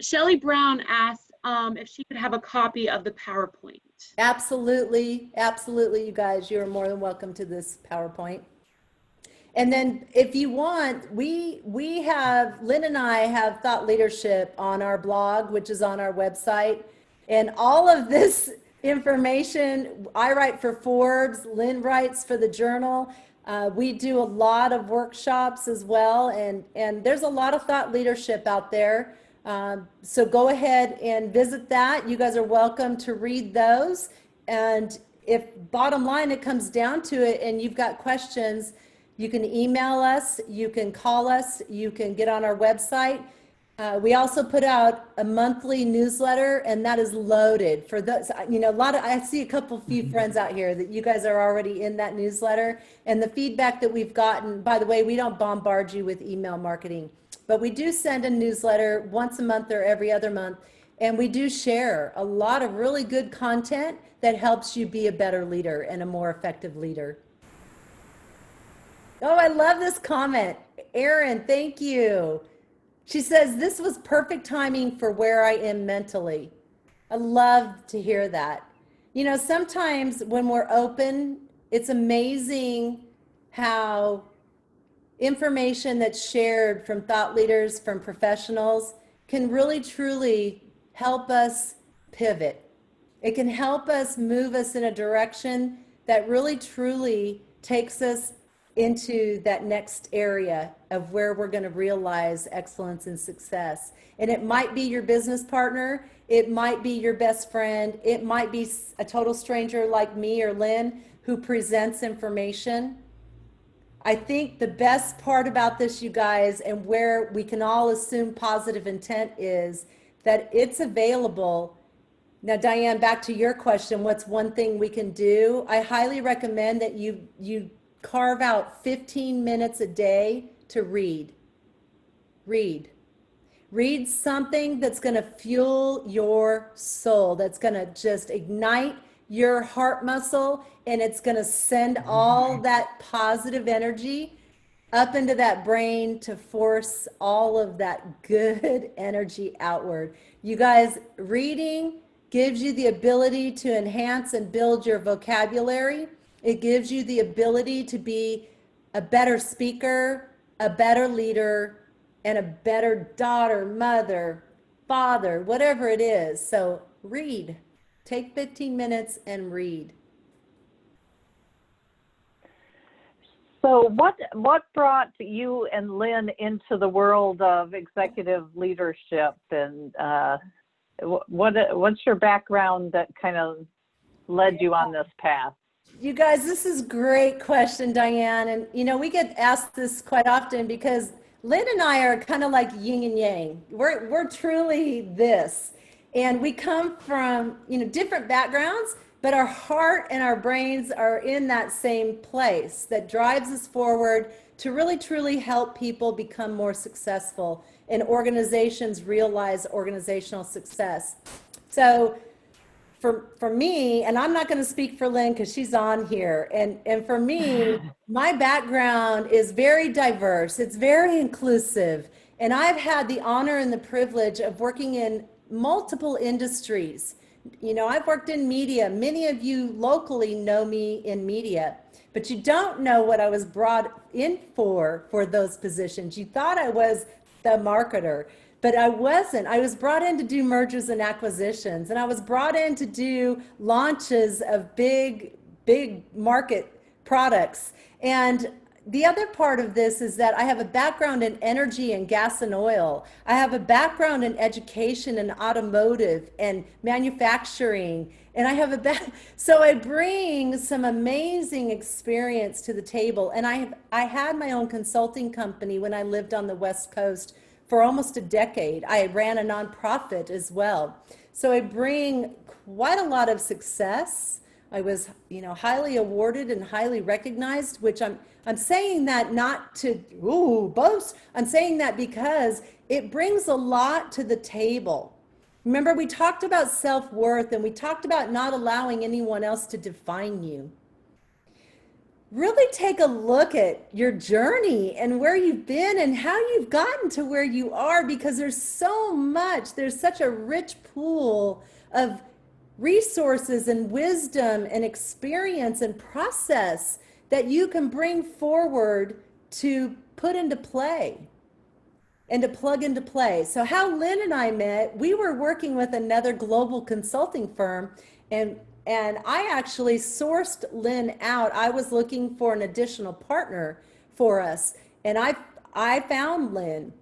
Shelly Brown asked if she could have a copy of the PowerPoint. Absolutely, absolutely, you guys. You're more than welcome to this PowerPoint. And then if you want, we have, Lynn and I have thought leadership on our blog, which is on our website. And all of this information, I write for Forbes, Lynn writes for the Journal. We do a lot of workshops as well. And there's a lot of thought leadership out there. So go ahead and visit that. You guys are welcome to read those. And if bottom line, it comes down to it and you've got questions, you can email us, you can call us, you can get on our website. We also put out a monthly newsletter, and that is loaded for those, you know, I see a few friends out here that you guys are already in that newsletter, and the feedback that we've gotten, by the way, we don't bombard you with email marketing, but we do send a newsletter once a month or every other month, and we do share a lot of really good content that helps you be a better leader and a more effective leader. Oh, I love this comment. Erin, thank you. She says, this was perfect timing for where I am mentally. I love to hear that. You know, sometimes when we're open, it's amazing how information that's shared from thought leaders, from professionals, can really truly help us pivot. It can help us move us in a direction that really truly takes us into that next area of where we're going to realize excellence and success. And it might be your business partner, it might be your best friend, it might be a total stranger like me or Lynn who presents information. I think the best part about this, you guys, and where we can all assume positive intent is that it's available. Now, Diane, back to your question, what's one thing we can do? I highly recommend that you carve out 15 minutes a day to read. Read something that's going to fuel your soul, that's going to just ignite your heart muscle, and it's going to send all that positive energy up into that brain to force all of that good energy outward. You guys, reading gives you the ability to enhance and build your vocabulary. It gives you the ability to be a better speaker, a better leader, and a better daughter, mother, father, whatever it is. So read. Take 15 minutes and read. So what brought you and Lynn into the world of executive leadership, and what's your background that kind of led you on this path? You guys, this is a great question, Diane. And, you know, we get asked this quite often because Lynn and I are kind of like yin and yang. We're truly this. And we come from, you know, different backgrounds, but our heart and our brains are in that same place that drives us forward to really, truly help people become more successful and organizations realize organizational success. So, for me, and I'm not going to speak for Lynn because she's on here, and for me, my background is very diverse. It's very inclusive. And I've had the honor and the privilege of working in multiple industries. You know, I've worked in media. Many of you locally know me in media, but you don't know what I was brought in for those positions. You thought I was the marketer. But I wasn't. I was brought in to do mergers and acquisitions, and I was brought in to do launches of big market products. And the other part of this is that I have a background in energy and gas and oil. I have a background in education and automotive and manufacturing. And I have so I bring some amazing experience to the table. And I had my own consulting company when I lived on the West Coast for almost a decade. I ran a nonprofit as well. So I bring quite a lot of success. I was, you know, highly awarded and highly recognized, which I'm saying that not to boast. I'm saying that because it brings a lot to the table. Remember, we talked about self-worth, and we talked about not allowing anyone else to define you. really take a look at your journey and where you've been and how you've gotten to where you are, because there's so much, there's such a rich pool of resources and wisdom and experience and process that you can bring forward to put into play and to plug into play. So how Lynn and I met, we were working with another global consulting firm, and I actually sourced Lynn out. I was looking for an additional partner for us, and I found Lynn.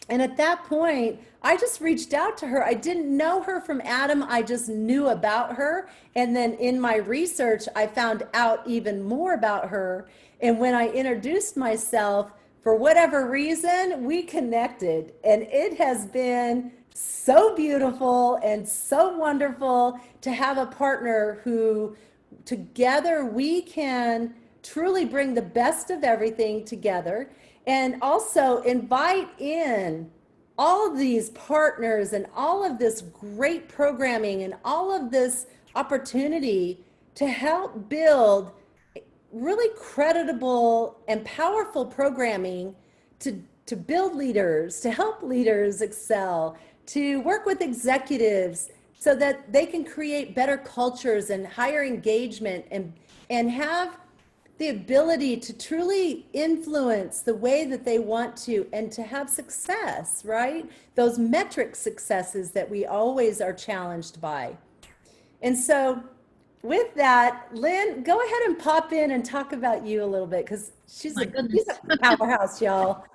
And at that point, I just reached out to her. I didn't know her from Adam. I just knew about her. And then in my research, I found out even more about her. And when I introduced myself, for whatever reason, we connected. And it has been so beautiful and so wonderful to have a partner who together we can truly bring the best of everything together, and also invite in all of these partners and all of this great programming and all of this opportunity to help build really creditable and powerful programming to build leaders, to help leaders excel, to work with executives so that they can create better cultures and higher engagement, and have the ability to truly influence the way that they want to, and to have success, right? Those metric successes that we always are challenged by. And so with that, Lynn, go ahead and pop in and talk about you a little bit, because she's a powerhouse, y'all.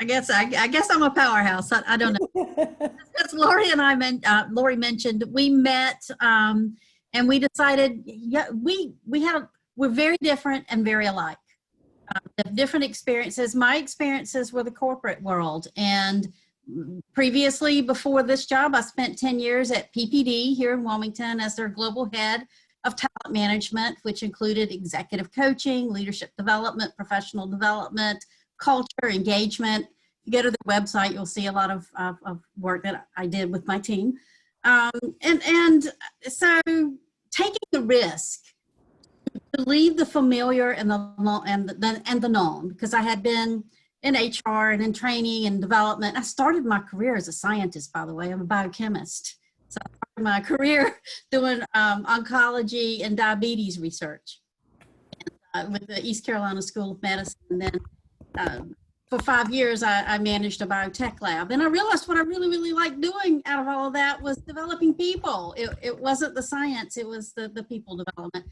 I guess I'm a powerhouse. I don't know. As Lori and I Lori mentioned, we met and we decided, yeah, we're very different and very alike. The different experiences. My experiences were the corporate world, and previously, before this job, I spent 10 years at PPD here in Wilmington as their global head of talent management, which included executive coaching, leadership development, professional development, culture, engagement. If you go to the website, you'll see a lot of work that I did with my team. And so taking the risk to leave the familiar and the known, because I had been in HR and in training and development. I started my career as a scientist, by the way. I'm a biochemist. So I started my career doing oncology and diabetes research with the East Carolina School of Medicine. And then for 5 years, I managed a biotech lab. And I realized what I really, really liked doing out of all of that was developing people. It wasn't the science, it was the people development.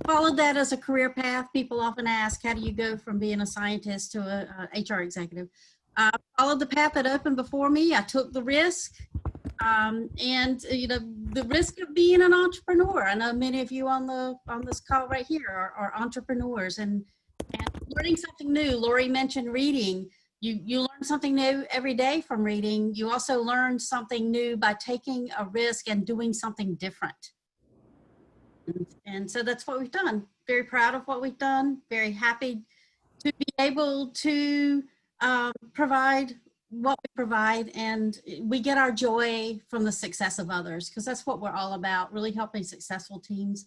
Followed that as a career path. People often ask, how do you go from being a scientist to a HR executive? I followed the path that opened before me. I took the risk, and the risk of being an entrepreneur. I know many of you on this call right here are entrepreneurs, and learning something new. Lori mentioned reading. You learn something new every day from reading. You also learn something new by taking a risk and doing something different. And so that's what we've done. Very proud of what we've done. Very happy to be able to provide what we provide. And we get our joy from the success of others, because that's what we're all about, really helping successful teams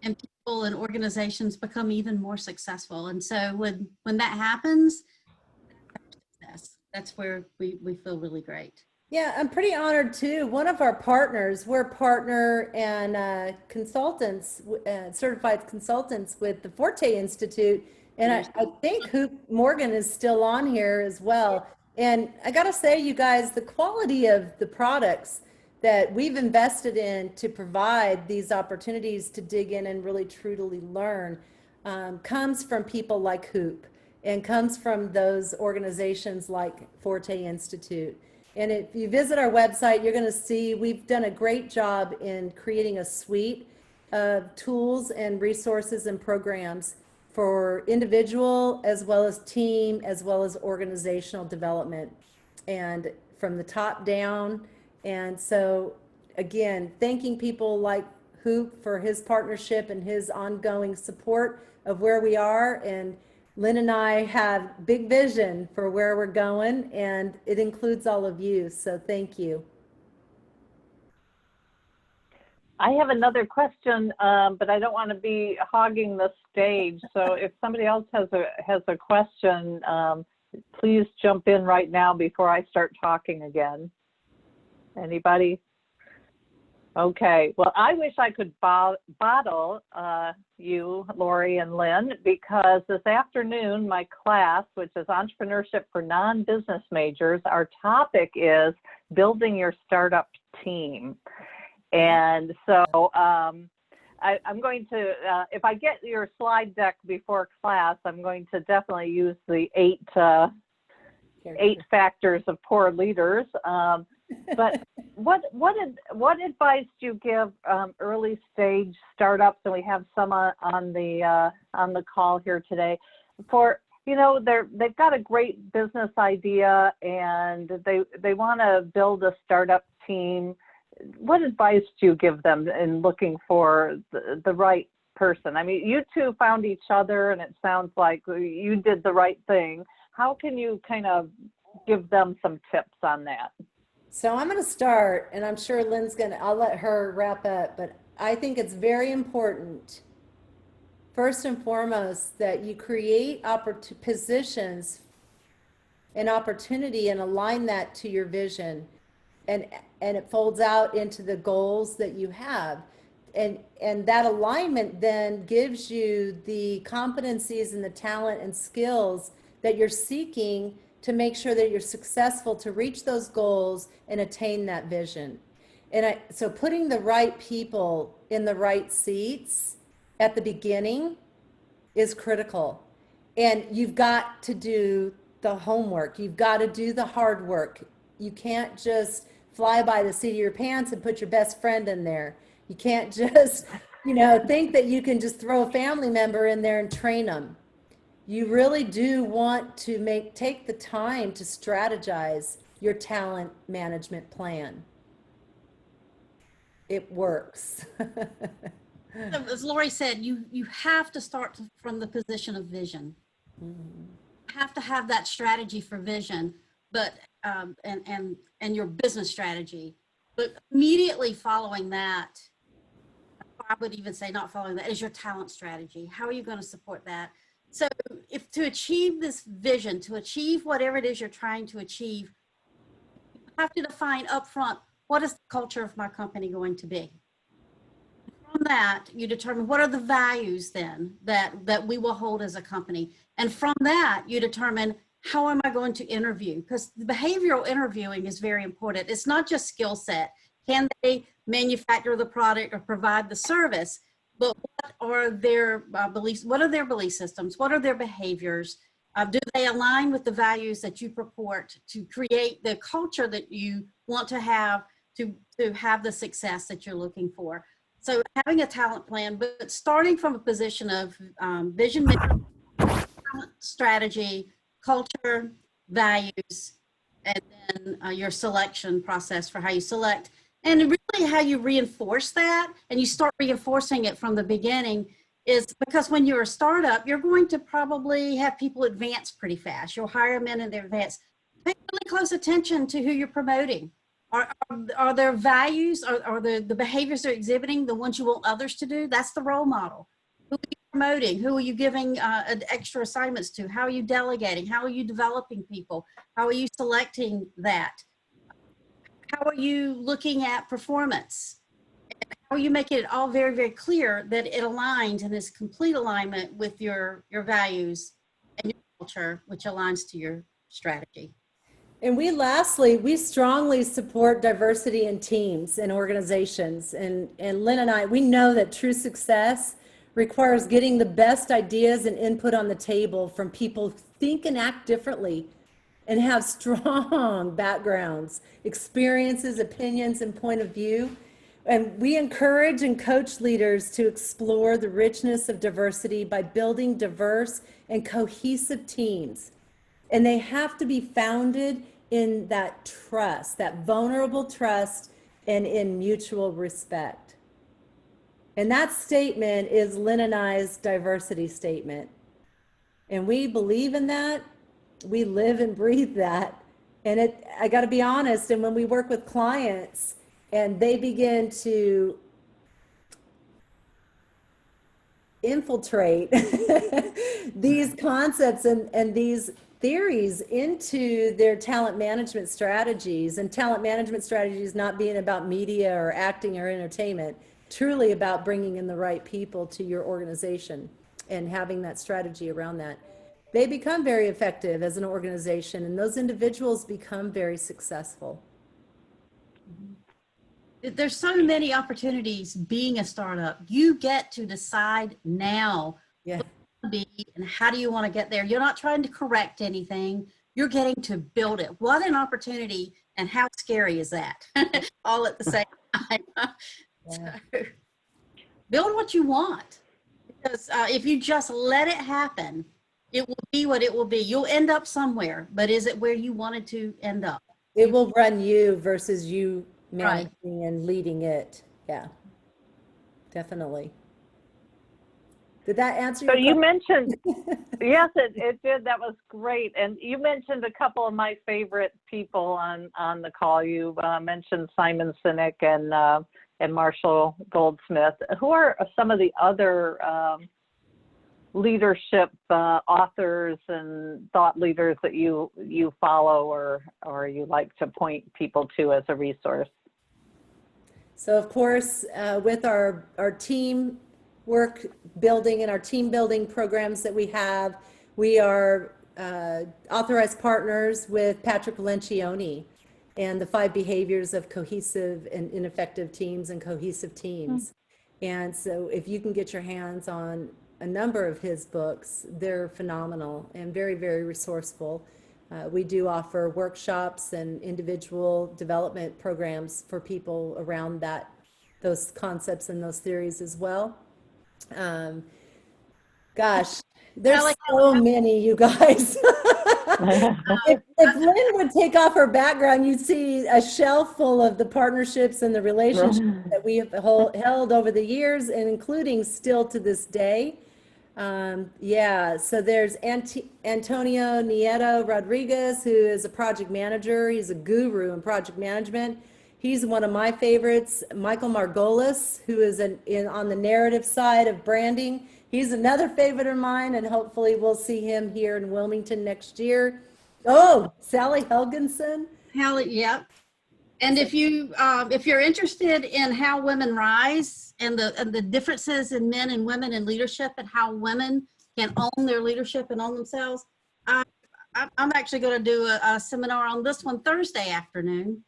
and people and organizations become even more successful. And so when that happens, that's where we feel really great. Yeah, I'm pretty honored too. One of our partners, we're partner and consultants, certified consultants with the Forte Institute. And I think Hoop Morgan is still on here as well. And I gotta say, you guys, the quality of the products that we've invested in to provide these opportunities to dig in and really truly learn comes from people like Hoop, and comes from those organizations like Forte Institute. And if you visit our website, you're going to see we've done a great job in creating a suite of tools and resources and programs for individual as well as team as well as organizational development, and from the top down. And so again, thanking people like Hoop for his partnership and his ongoing support of where we are. And Lynn and I have big vision for where we're going, and it includes all of you. So thank you. I have another question, but I don't want to be hogging the stage. So if somebody else has a question, please jump in right now before I start talking again. Anybody? Okay. Well, I wish I could bottle you, Lori and Lynn, because this afternoon, my class, which is Entrepreneurship for Non-Business Majors, our topic is building your startup team. And so I'm going to, if I get your slide deck before class, I'm going to definitely use the eight factors of poor leaders. But what advice do you give early stage startups? And we have some on the call here today. For they've got a great business idea and they want to build a startup team. What advice do you give them in looking for the right person? I mean, you two found each other, and it sounds like you did the right thing. How can you kind of give them some tips on that? So I'm going to start, and I'm sure Lynn's I'll let her wrap up, but I think it's very important, first and foremost, that you create positions and opportunity and align that to your vision, and it folds out into the goals that you have. And that alignment then gives you the competencies and the talent and skills that you're seeking to make sure that you're successful to reach those goals and attain that vision. And so putting the right people in the right seats at the beginning is critical. And you've got to do the homework. You've got to do the hard work. You can't just fly by the seat of your pants and put your best friend in there. You can't just, think that you can just throw a family member in there and train them. You really do want to take the time to strategize your talent management plan. It works. As Lori said, you have to start from the position of vision. Mm-hmm. You have to have that strategy for vision, but and your business strategy. But immediately following that, I would even say not following that, is your talent strategy. How are you going to support that? So if to achieve this vision, to achieve whatever it is you're trying to achieve, you have to define upfront, what is the culture of my company going to be? From that, you determine what are the values then that we will hold as a company. And from that, you determine how am I going to interview? Because the behavioral interviewing is very important. It's not just skill set. Can they manufacture the product or provide the service? But what are their beliefs? What are their belief systems? What are their behaviors? Do they align with the values that you purport to create the culture that you want to have have the success that you're looking for? So having a talent plan, but starting from a position of vision, strategy, culture, values, and then your selection process for how you select. And really how you reinforce that, and you start reinforcing it from the beginning, is because when you're a startup, you're going to probably have people advance pretty fast. You'll hire them in and they advance. Pay really close attention to who you're promoting. Are their values, are the behaviors they're exhibiting the ones you want others to do? That's the role model. Who are you promoting? Who are you giving extra assignments to? How are you delegating? How are you developing people? How are you selecting that? How are you looking at performance? How are you making it all very, very clear that it aligns and is complete alignment with your values and your culture, which aligns to your strategy? And we strongly support diversity in teams and organizations. And Lynn and I, we know that true success requires getting the best ideas and input on the table from people who think and act differently and have strong backgrounds, experiences, opinions, and point of view. And we encourage and coach leaders to explore the richness of diversity by building diverse and cohesive teams. And they have to be founded in that trust, that vulnerable trust, and in mutual respect. And that statement is Lynn and I's diversity statement. And we believe in that. We live and breathe that. And I got to be honest, and when we work with clients and they begin to infiltrate these concepts and these theories into their talent management strategies, and talent management strategies not being about media or acting or entertainment, truly about bringing in the right people to your organization and having that strategy around that. They become very effective as an organization, and those individuals become very successful. There's so many opportunities being a startup. You get to decide now Yeah. what you want to be and how do you want to get there. You're not trying to correct anything. You're getting to build it. What an opportunity, and how scary is that? All at the same time. Yeah. So, build what you want, because if you just let it happen, it will be what it will be. You'll end up somewhere, but is it where you wanted to end up? It will run you versus you Right. managing and leading it. Yeah, definitely. Did that answer So your you question? mentioned, yes, it did. That was great. And you mentioned a couple of my favorite people on the call. You mentioned Simon Sinek and Marshall Goldsmith. Who are some of the other leadership authors and thought leaders that you follow or you like to point people to as a resource? So of course, with our team work building and our team building programs that we are authorized partners with Patrick Lencioni and the 5 behaviors of cohesive and ineffective teams and cohesive teams. And so if you can get your hands on a number of his books, they're phenomenal and very, very resourceful. We do offer workshops and individual development programs for people around those concepts and those theories as well. Gosh, there's so many, you guys. If Lynn would take off her background, you'd see a shelf full of the partnerships and the relationships that we have held over the years, and including still to this day. Yeah, so there's Antonio Nieto Rodriguez, who is a project manager. He's a guru in project management. He's one of my favorites. Michael Margolis, who is on the narrative side of branding. He's another favorite of mine, and hopefully we'll see him here in Wilmington next year. Oh, Sally Helgenson. Yep. And if you're interested in how women rise and the differences in men and women in leadership and how women can own their leadership and own themselves, I'm actually going to do a seminar on this one Thursday afternoon.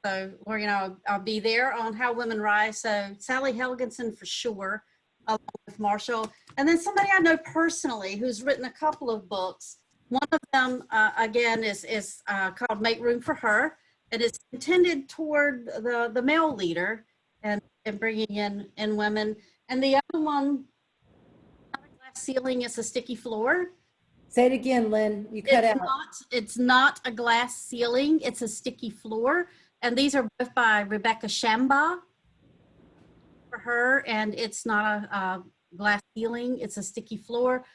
So, I'll be there on how women rise. So Sally Helgenson for sure, along with Marshall, and then somebody I know personally who's written a couple of books. One of them, again, is called Make Room for Her. It is intended toward the male leader and bringing in women. And the other one, not a glass ceiling, it's a sticky floor. Say it again, Lynn. You cut out. It's not a glass ceiling, it's a sticky floor. And these are both by Rebecca Shambaugh for her. And it's not a glass ceiling, it's a sticky floor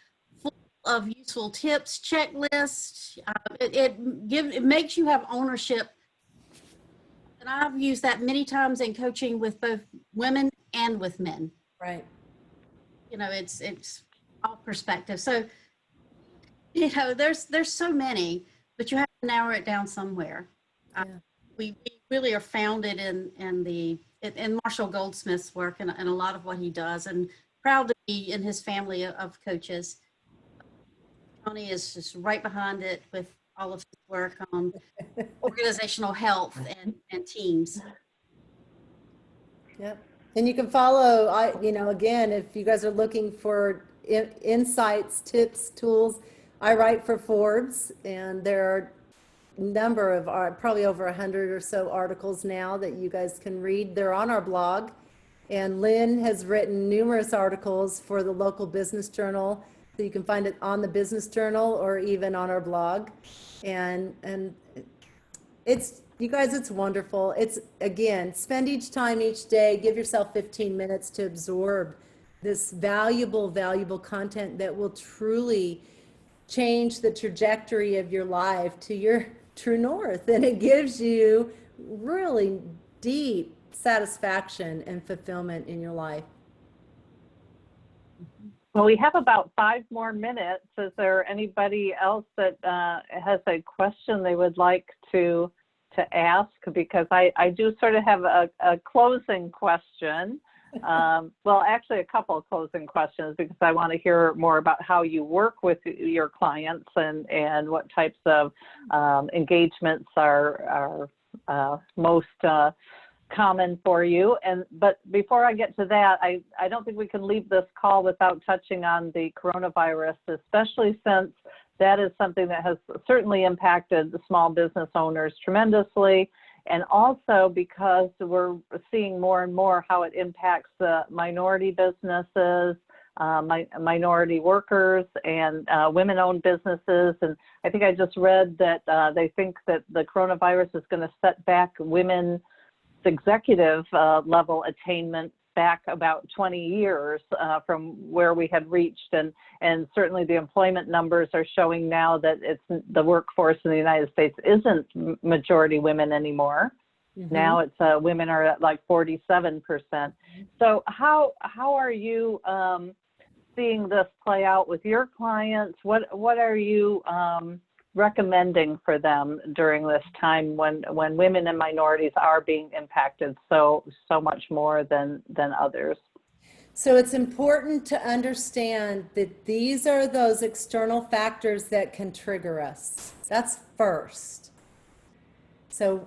full of useful tips, checklists. It makes you have ownership. And I've used that many times in coaching with both women and with men. Right. It's all perspective. So, there's so many, but you have to narrow it down somewhere. Yeah. We really are founded in Marshall Goldsmith's work and a lot of what he does, and proud to be in his family of coaches. Tony is just right behind it with all of his work on organizational health and teams. Yep. And you can follow, again, if you guys are looking for insights, tips, tools, I write for Forbes, and there are a number of, probably over 100 or so articles now that you guys can read. They're on our blog. And Lynn has written numerous articles for the local business journal. So you can find it on the business journal or even on our blog. And it's, you guys, it's wonderful. It's, again, spend each time each day, give yourself 15 minutes to absorb this valuable content that will truly change the trajectory of your life to your true north. And it gives you really deep satisfaction and fulfillment in your life. Well, we have about 5 more minutes. Is there anybody else that has a question they would like to ask? Because I do sort of have a closing question. Well, actually a couple of closing questions, because I want to hear more about how you work with your clients and what types of engagements are most common for you. But before I get to that, I don't think we can leave this call without touching on the coronavirus, especially since that is something that has certainly impacted the small business owners tremendously. And also because we're seeing more and more how it impacts the minority businesses, minority workers, and women-owned businesses. And I think I just read that they think that the coronavirus is going to set back women's executive level attainment back about 20 years from where we had reached. And certainly the employment numbers are showing now that the workforce in the United States isn't majority women anymore. Mm-hmm. Now it's women are at like 47%. So how are you seeing this play out with your clients? What are you recommending for them during this time when women and minorities are being impacted so much more than others? So it's important to understand that these are those external factors that can trigger us. That's first. So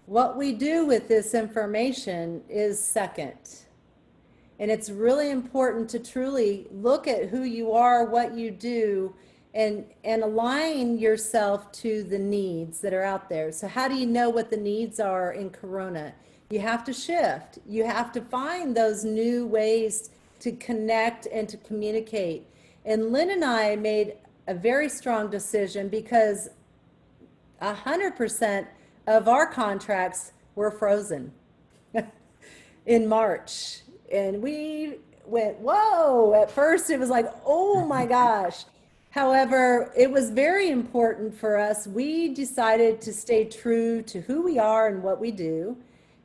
what we do with this information is second. And it's really important to truly look at who you are, what you do, and align yourself to the needs that are out there. So how do you know what the needs are in Corona? You have to shift. You have to find those new ways to connect and to communicate. And Lynn and I made a very strong decision because 100% of our contracts were frozen in March. And we went, whoa, at first it was like, oh my gosh. However, it was very important for us. We decided to stay true to who we are and what we do.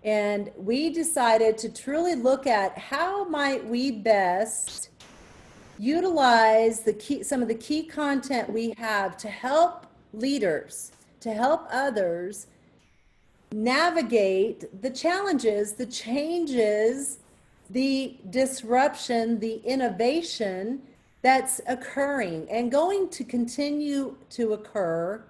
And we decided to truly look at how might we best utilize some of the key content we have to help leaders, to help others navigate the challenges, the changes, the disruption, the innovation that's occurring and going to continue to occur.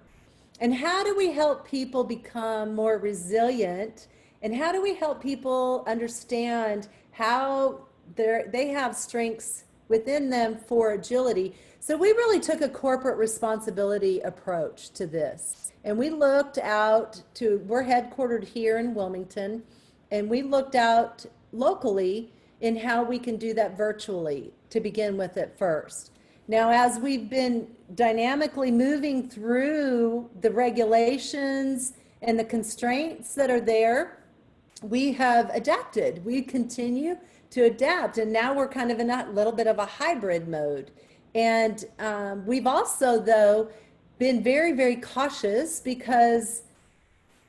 And how do we help people become more resilient? And how do we help people understand how they have strengths within them for agility? So we really took a corporate responsibility approach to this. And we looked out we're headquartered here in Wilmington, and we looked out locally in how we can do that virtually to begin with at first. Now, as we've been dynamically moving through the regulations and the constraints that are there, we have adapted. We continue to adapt, and now we're kind of in a little bit of a hybrid mode. And we've also, though, been very, very cautious because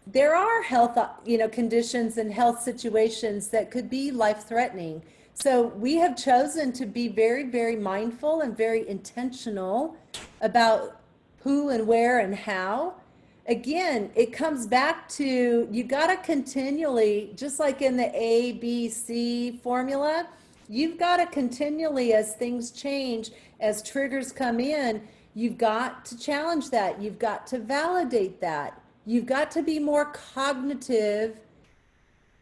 there are health, conditions and health situations that could be life-threatening. So we have chosen to be very, very mindful and very intentional about who and where and how. Again, it comes back to, you got to continually, just like in the ABC formula, you've got to continually, as things change, as triggers come in, you've got to challenge that. You've got to validate that. You've got to be more cognitive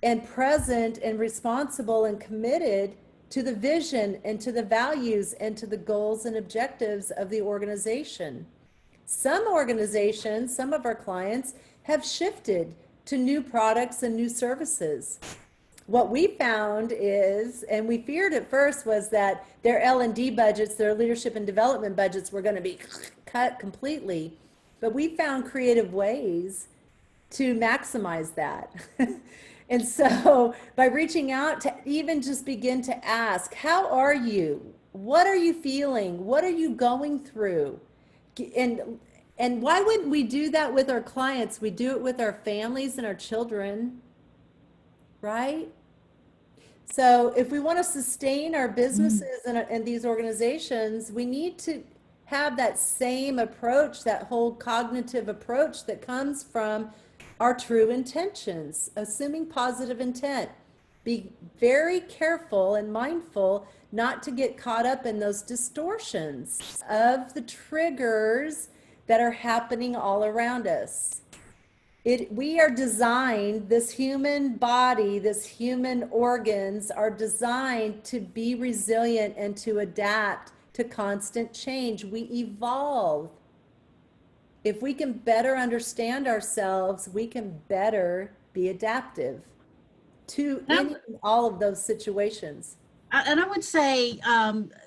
and present and responsible and committed to the vision and to the values and to the goals and objectives of the organization. Some organizations, some of our clients have shifted to new products and new services. What we found is, and we feared at first, was that their L&D budgets, their leadership and development budgets were going to be cut completely. But we found creative ways to maximize that. And so by reaching out to even just begin to ask, how are you? What are you feeling? What are you going through? And why wouldn't we do that with our clients? We do it with our families and our children, right? So if we want to sustain our businesses and these organizations, we need to have that same approach, that whole cognitive approach that comes from our true intentions, assuming positive intent. Be very careful and mindful not to get caught up in those distortions of the triggers that are happening all around us. We are designed, this human body, this human organs are designed to be resilient and to adapt to constant change. We evolve. If we can better understand ourselves, we can better be adaptive to any and all of those situations. And I would say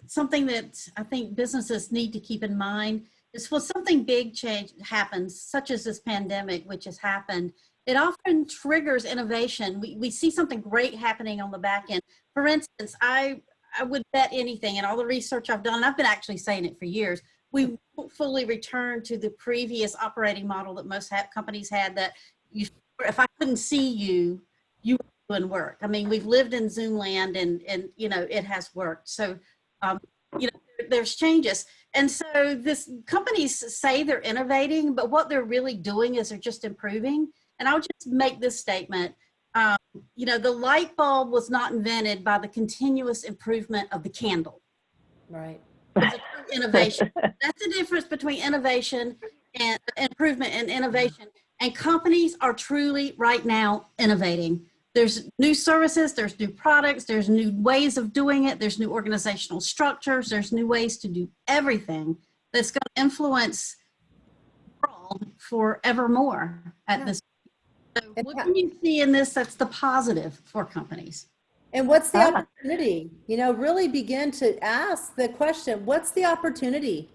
something that I think businesses need to keep in mind is when something big change happens, such as this pandemic, which has happened, it often triggers innovation. We see something great happening on the back end. For instance, I would bet anything, and all the research I've done, and I've been actually saying it for years, we won't fully return to the previous operating model that most companies had, that if I couldn't see you, you were doing work. I mean, we've lived in Zoom land, and you know, it has worked. So, you know, there's changes. And so this companies say they're innovating, but what they're really doing is they're just improving. And I'll just make this statement. You know, the light bulb was not invented by the continuous improvement of the candle. Right. It's a true innovation. That's the difference between innovation and improvement and innovation. And companies are truly right now innovating. There's new services, there's new products, there's new ways of doing it, there's new organizational structures, there's new ways to do everything that's going to influence the world forevermore at this point. So what can you see in this that's the positive for companies? And what's the opportunity? You know, really begin to ask the question, what's the opportunity?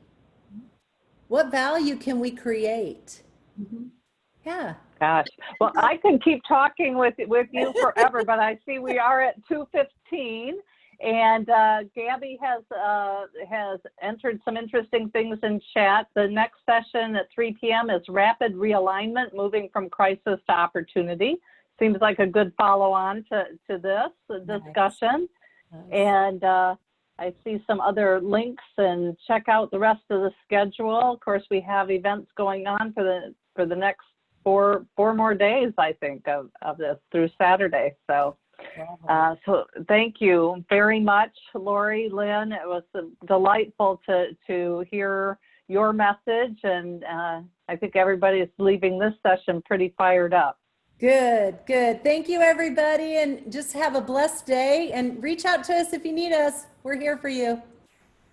What value can we create? Mm-hmm. Yeah. Gosh, well, I can keep talking with you forever, but I see we are at 2:15, and Gabby has entered some interesting things in chat. The next session at 3 p.m. is rapid realignment, moving from crisis to opportunity. Seems like a good follow-on to this discussion. Nice. And I see some other links, and check out the rest of the schedule. Of course, we have events going on for the next four more days, I think, of this through Saturday. So, so thank you very much, Lori, Lynn. It was delightful to hear your message, and I think everybody is leaving this session pretty fired up. Good, good. Thank you, everybody, and just have a blessed day, and reach out to us if you need us. We're here for you.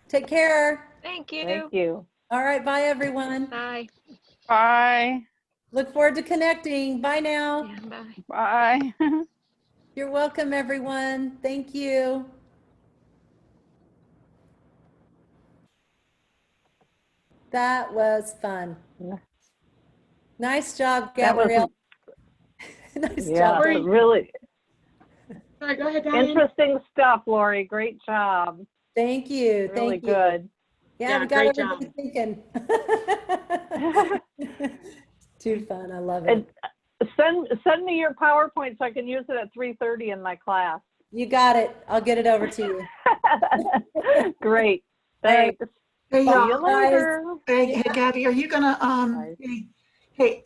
Take care. Thank you. Thank you. All right, bye, everyone. Bye. Bye. Look forward to connecting. Bye now. Yeah, bye. Bye. You're welcome, everyone. Thank you. That was fun. Nice job, Gabrielle. Nice job. Really Sorry, go ahead, Diane. interesting stuff, Lori. Great job. Thank you. Really Thank you. good. Yeah, we got great everybody thinking. Too fun. I love And it. send me your PowerPoint so I can use it at 3:30 in my class. You got it. I'll get it over to you. Great. Thanks. Hey, See you y'all. later. Hey, Gabby, are you gonna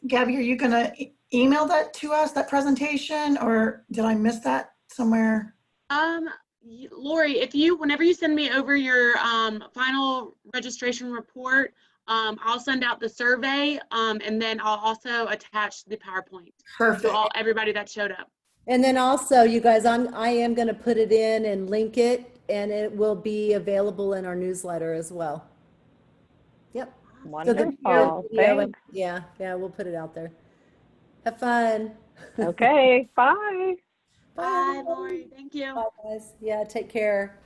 Gabby, are you gonna email that to us, that presentation, or did I miss that somewhere? Lori, whenever you send me over your final registration report, I'll send out the survey, and then I'll also attach the PowerPoint. Perfect. To everybody that showed up. And then also, you guys, I am going to put it in and link it, and it will be available in our newsletter as well. Yep. Wonderful. Thanks. Yeah, we'll put it out there. Have fun. Okay. Bye. Bye, Lori. Thank you. Bye, guys. Yeah, take care.